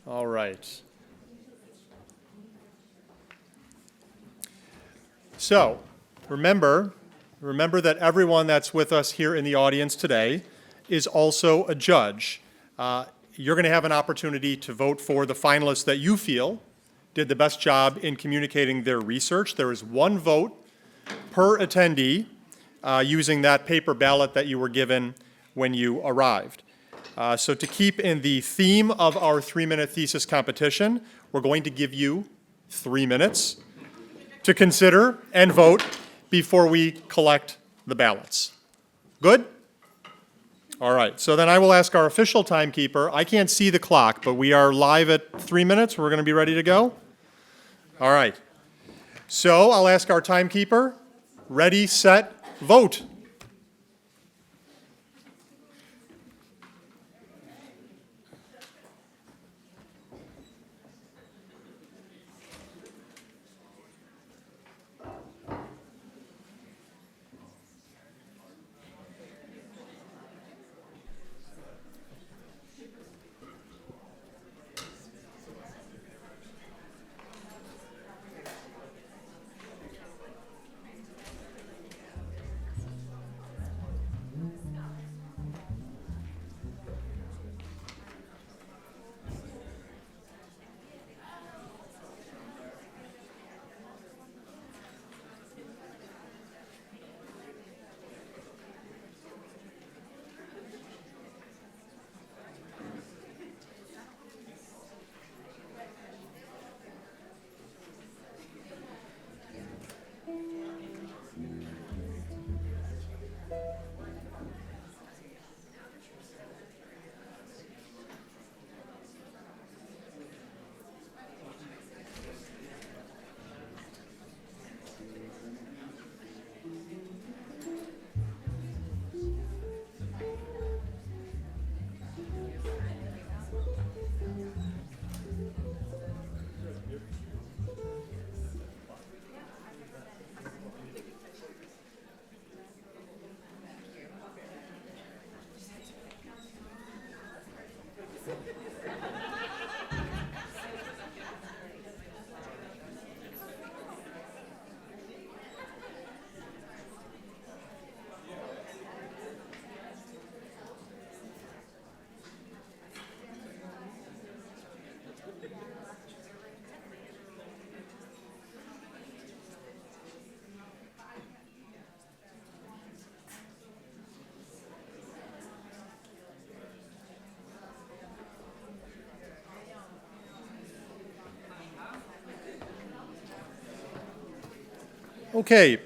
Speaker 2: All right. So, remember that everyone that's with us here in the audience today is also a judge. You're going to have an opportunity to vote for the finalists that you feel did the best job in communicating their research. There is one vote per attendee using that paper ballot that you were given when you arrived. So to keep in the theme of our 3-minute thesis competition, we're going to give you 3 minutes to consider and vote before we collect the ballots. Good? All right, so then I will ask our official timekeeper. I can't see the clock, but we are live at 3 minutes. We're going to be ready to go? All right. So I'll ask our timekeeper, ready, set, vote. Okay,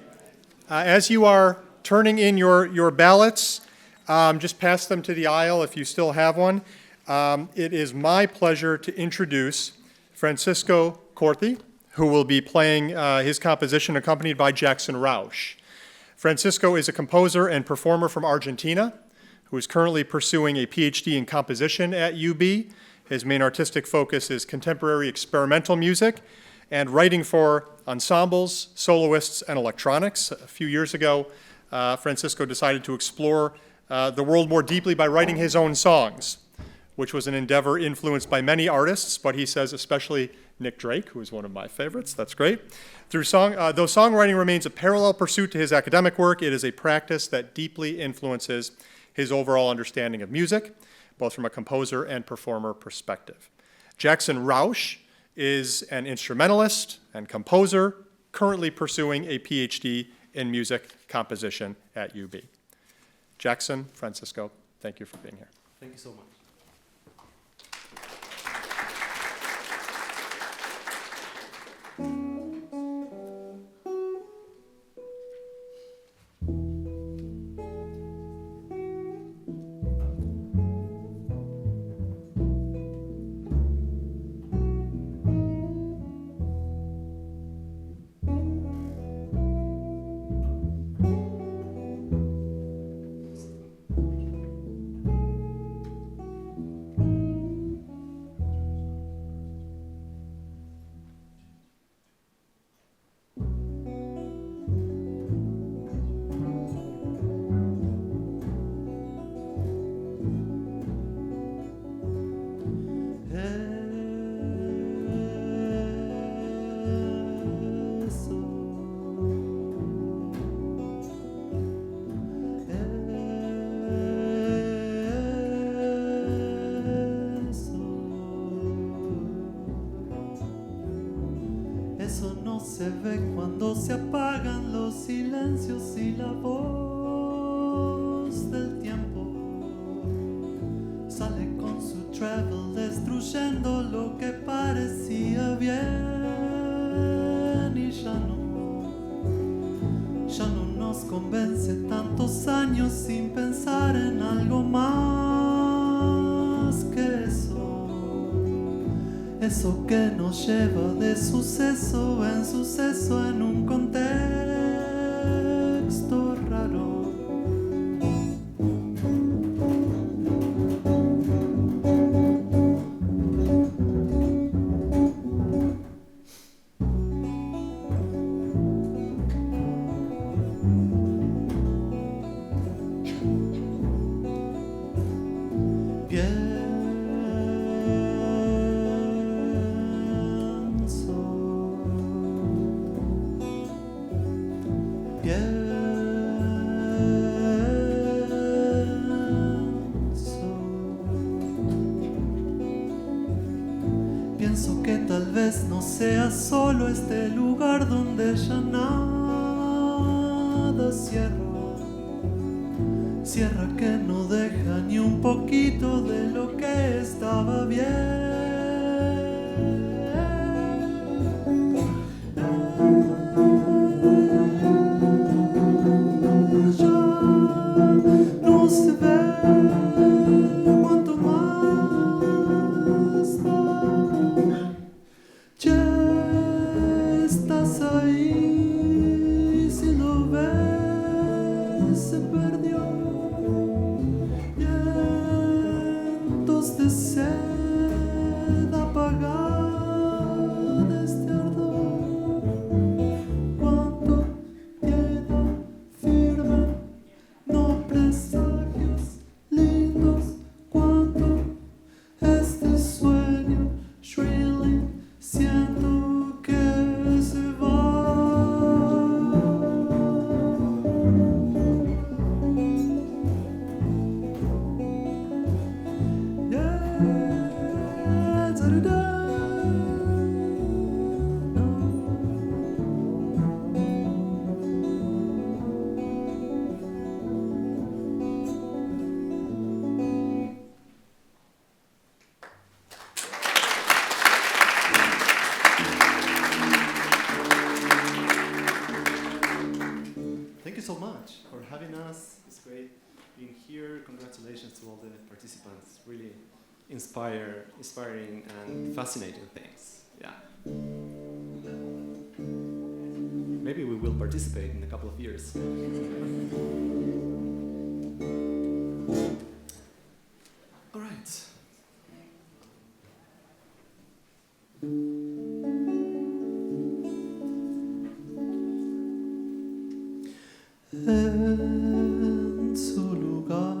Speaker 2: as you are turning in your ballots, just pass them to the aisle if you still have one. It is my pleasure to introduce Francisco Corti, who will be playing his composition accompanied by Jackson Rausch. Francisco is a composer and performer from Argentina who is currently pursuing a PhD in composition at UB. His main artistic focus is contemporary experimental music and writing for ensembles, soloists, and electronics. A few years ago, Francisco decided to explore the world more deeply by writing his own songs, which was an endeavor influenced by many artists, but he says especially Nick Drake, who is one of my favorites. That's great. Though songwriting remains a parallel pursuit to his academic work, it is a practice that deeply influences his overall understanding of music, both from a composer and performer perspective. Jackson Rausch is an instrumentalist and composer currently pursuing a PhD in music composition at UB. Jackson, Francisco, thank you for being here.
Speaker 1: Thank you so much.
Speaker 13: Eso no se ve cuando se apagan los silencios y la voz del tiempo sale con su travel destruyendo lo que parecía bien y ya no nos convence tantos años sin pensar en algo más que eso que nos lleva de suceso en un contexto raro. Pienso que tal vez no sea solo este lugar donde ya nada cierra que no deja ni un poquito de lo que estaba bien. Ya no se ve cuanto más da. Ya estás ahí, si lo ves se perdió. Vientos de seda apagada este ardor. Cuánto miedo firme, no presagios lindos. Cuánto este sueño shrilling. Siento que se va. Yeah, da-da-da. Thank you so much for having us. It's great being here. Congratulations to all the participants. Really inspiring and fascinating things. Yeah. Maybe we will participate in a couple of years. All right. En su lugar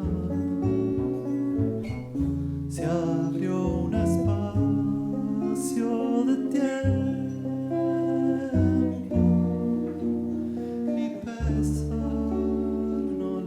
Speaker 13: se abrió un espacio de tiempo y pesar no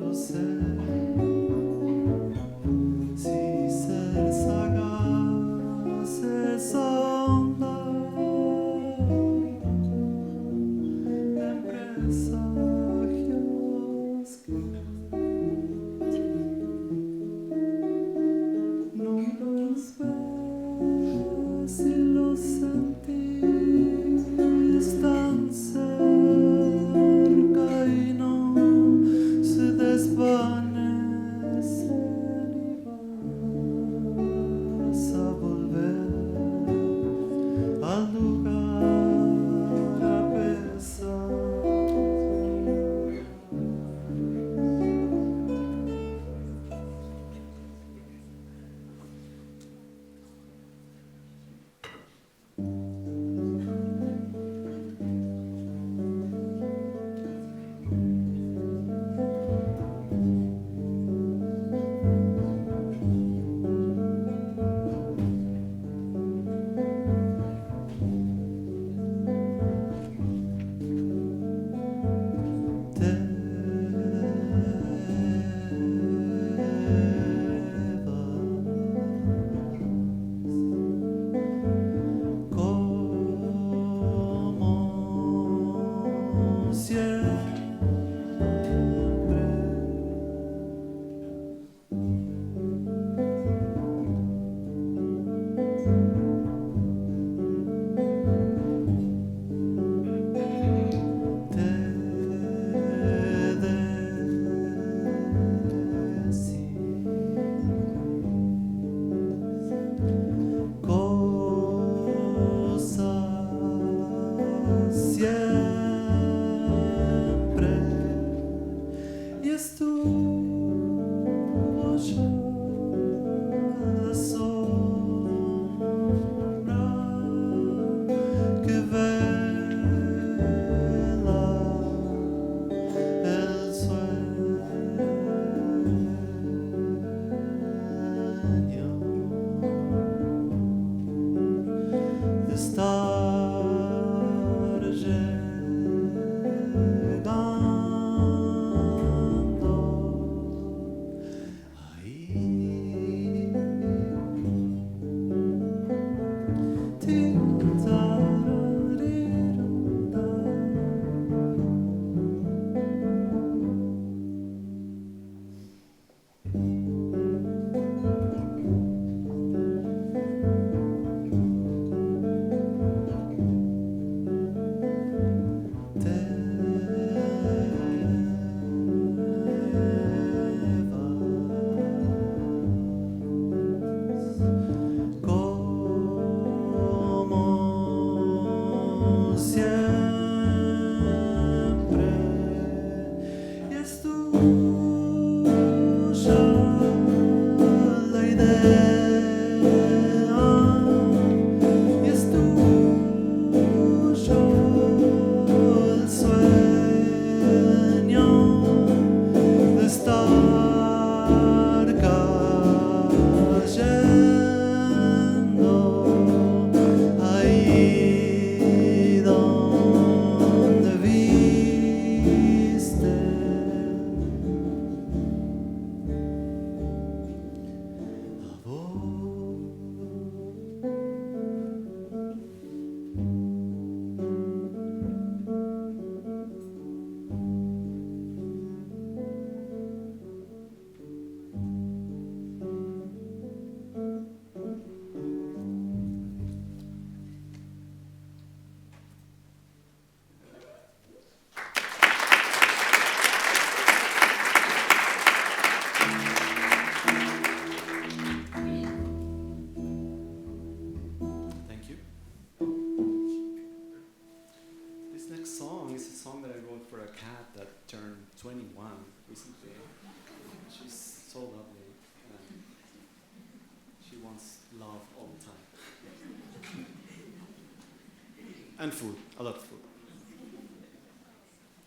Speaker 13: And food, a lot of food.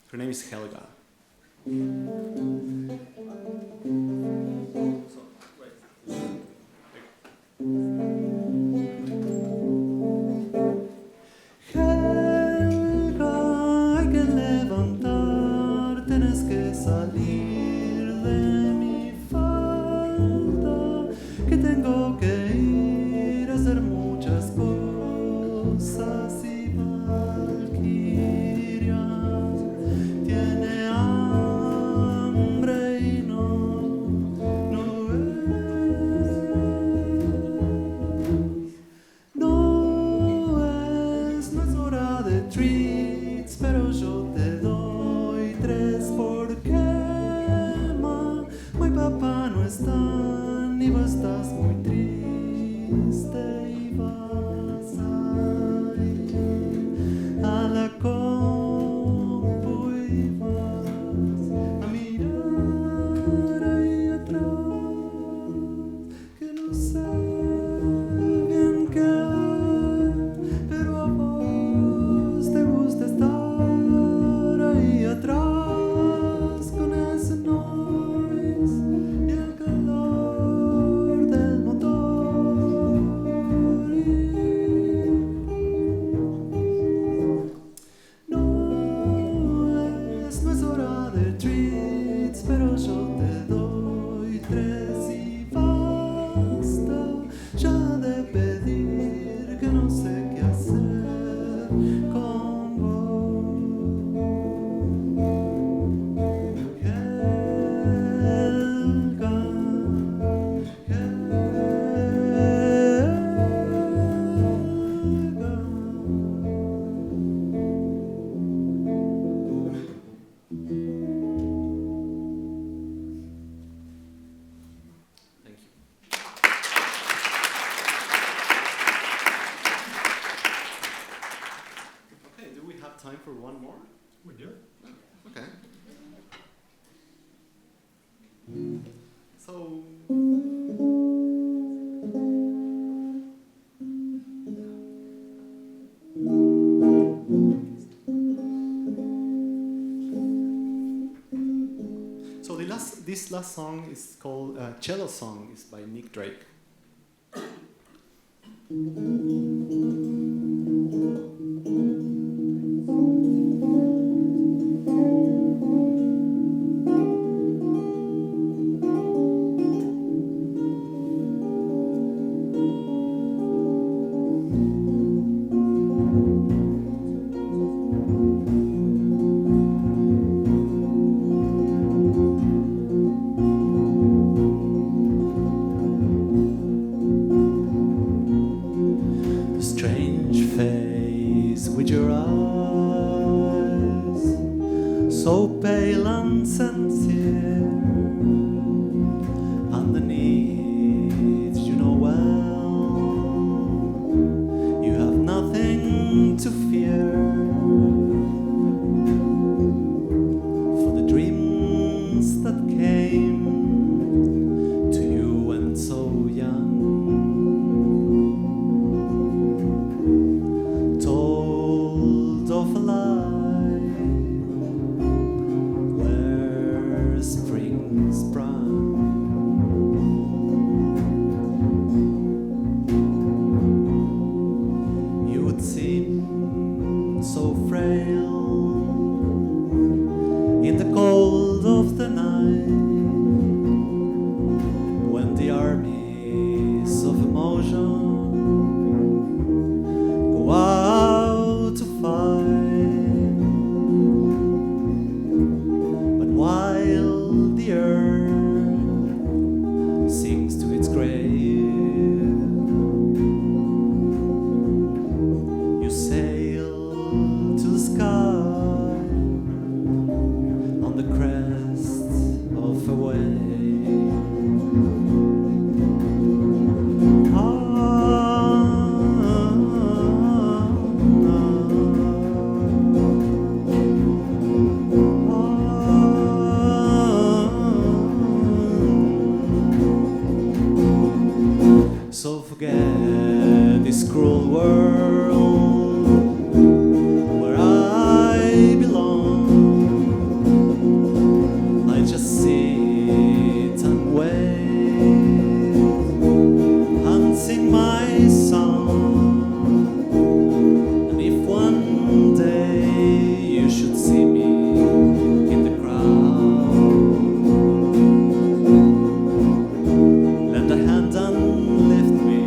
Speaker 13: Her name is Helga. Helga, hay que levantar, tienes que salir de mi falda, que tengo que ir a hacer muchas cosas y valquirias tiene hambre y no es hora de treats, pero yo te doy 3 porque hoy papá no está y vos estás muy triste y vas a ir a la compu y vas a mirar ahí atrás que no sé bien qué hay, pero a vos te gusta estar ahí atrás con ese noise y el calor del motor. No es hora de treats, pero yo te doy 3 y basta ya de pedir que no sé qué hacer con vos. Helga, Thank you. Okay, do we have time for one more? We do. Okay. So last song is called Cello Song. It's by Nick Drake. The strange face with your eyes, so pale and sincere. Underneath, you know well, you have nothing to fear. For the dreams that came to you when so young, told of a life where spring sprung. You would seem so frail in the cold of the night, when the armies of emotion go out to fight. But while the earth sinks to its grave, you sail to the sky on the crest of a wave. So forget this cruel world where I belong. I just sit and wait and sing my song. And if one day you should see me in the crowd, lend a hand and lift me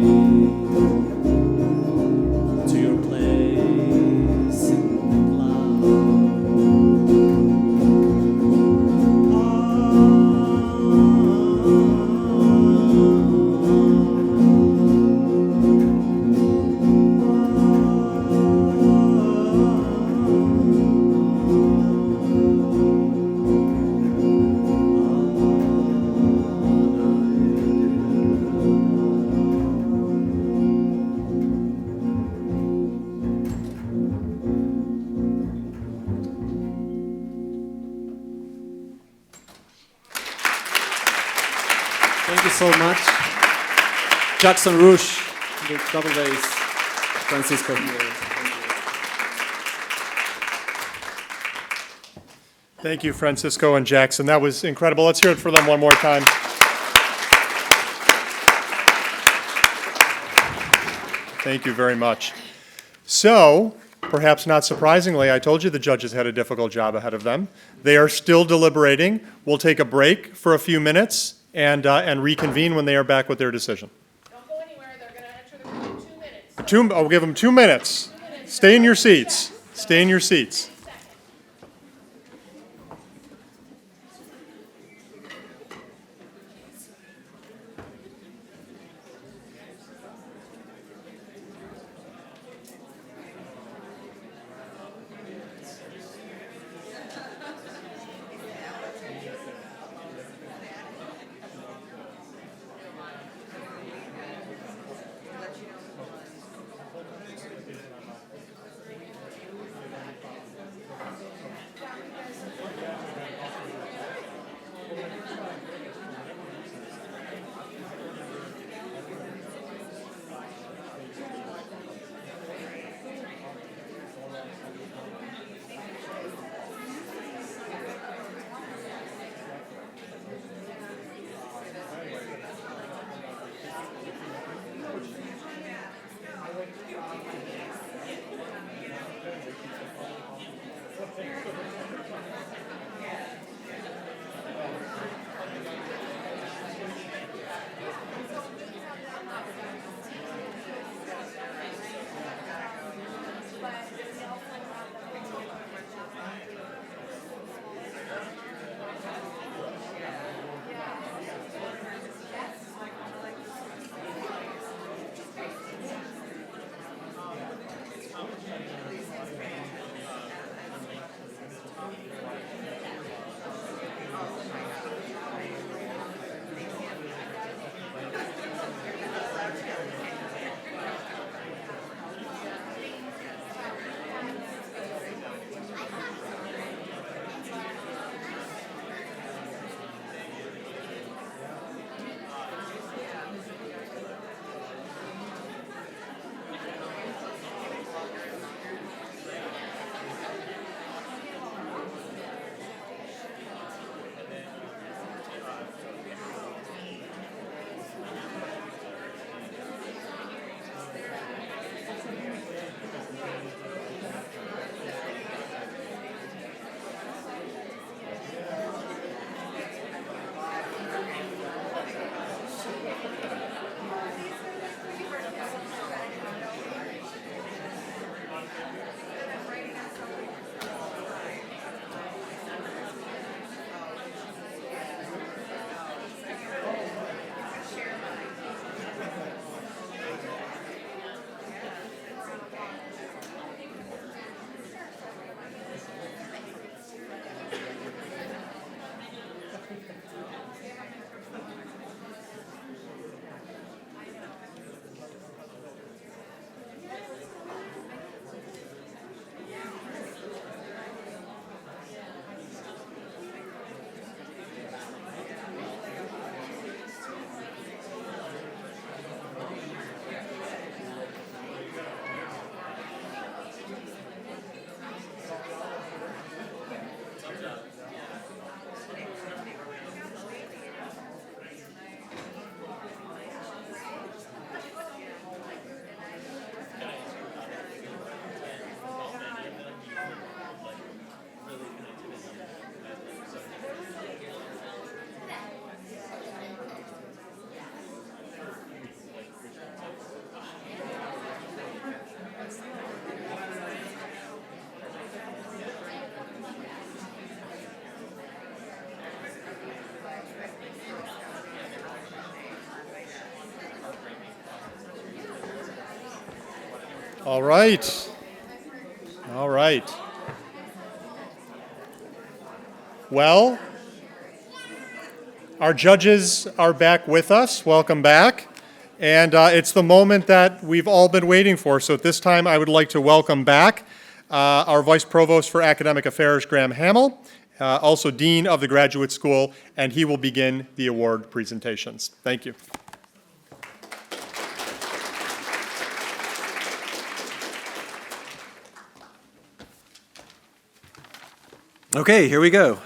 Speaker 13: to your place in the Thank you so much. Jackson Rush, the double bass, Francisco here. Thank you.
Speaker 2: Thank you, Francisco and Jackson. That was incredible. Let's hear it for them one more time. Thank you very much. So, perhaps not surprisingly, I told you the judges had a difficult job ahead of them. They are still deliberating. We'll take a break for a few minutes and reconvene when they are back with their decision.
Speaker 14: Don't go anywhere. They're going to enter the room in 2 minutes.
Speaker 2: I'll give them 2 minutes. Stay in your seats. Stay in your seats. All right. All right. Well, our judges are back with us. Welcome back. And it's the moment that we've all been waiting for. So at this time, I would like to welcome back our Vice Provost for Academic Affairs, Graham Hamill, also Dean of the Graduate School, and he will begin the award presentations. Thank you.
Speaker 1: Okay, here we go.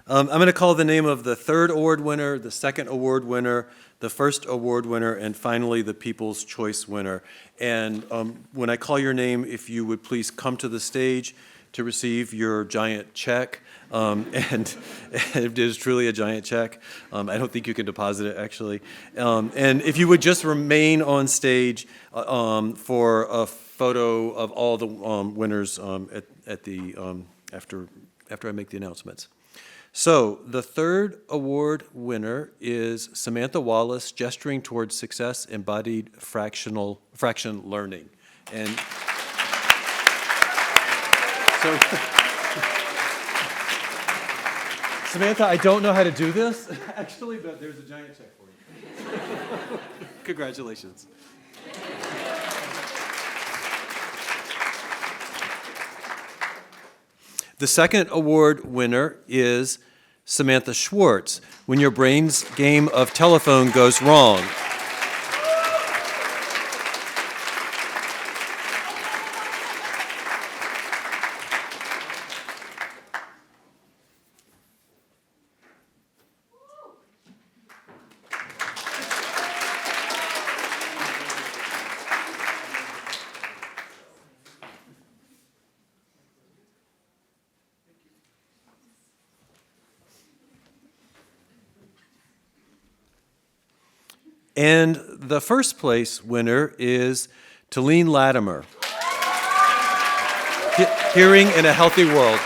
Speaker 1: I'm going to call the name of the third award winner, the second award winner, the first award winner, and finally the People's Choice winner. And when I call your name, if you would please come to the stage to receive your giant check. And it is truly a giant check. I don't think you can deposit it, actually. And if you would just remain on stage for a photo of all the winners at the after I make the announcements. So the third award winner is Samantha Wallace, Gesturing Towards Success, Embodied Fraction Learning. And so, Samantha, I don't know how to do this, actually, but there's a giant check for you. Congratulations. The second award winner is Samantha Schwartz, When Your Brain's Game of Telephone Goes Wrong. And the first place winner is Talene Latimer, Hearing in a Healthy World.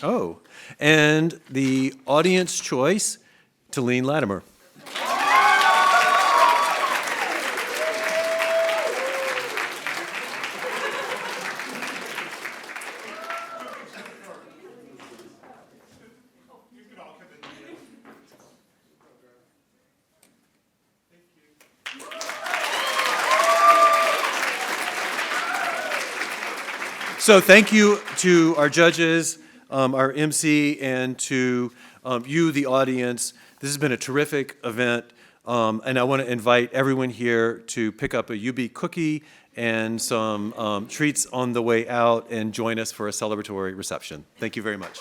Speaker 1: Oh, and the audience choice, Talene Latimer. So thank you to our judges, our MC, and to you, the audience. This has been a terrific event, and I want to invite everyone here to pick up a UB cookie and some treats on the way out and join us for a celebratory reception. Thank you very much.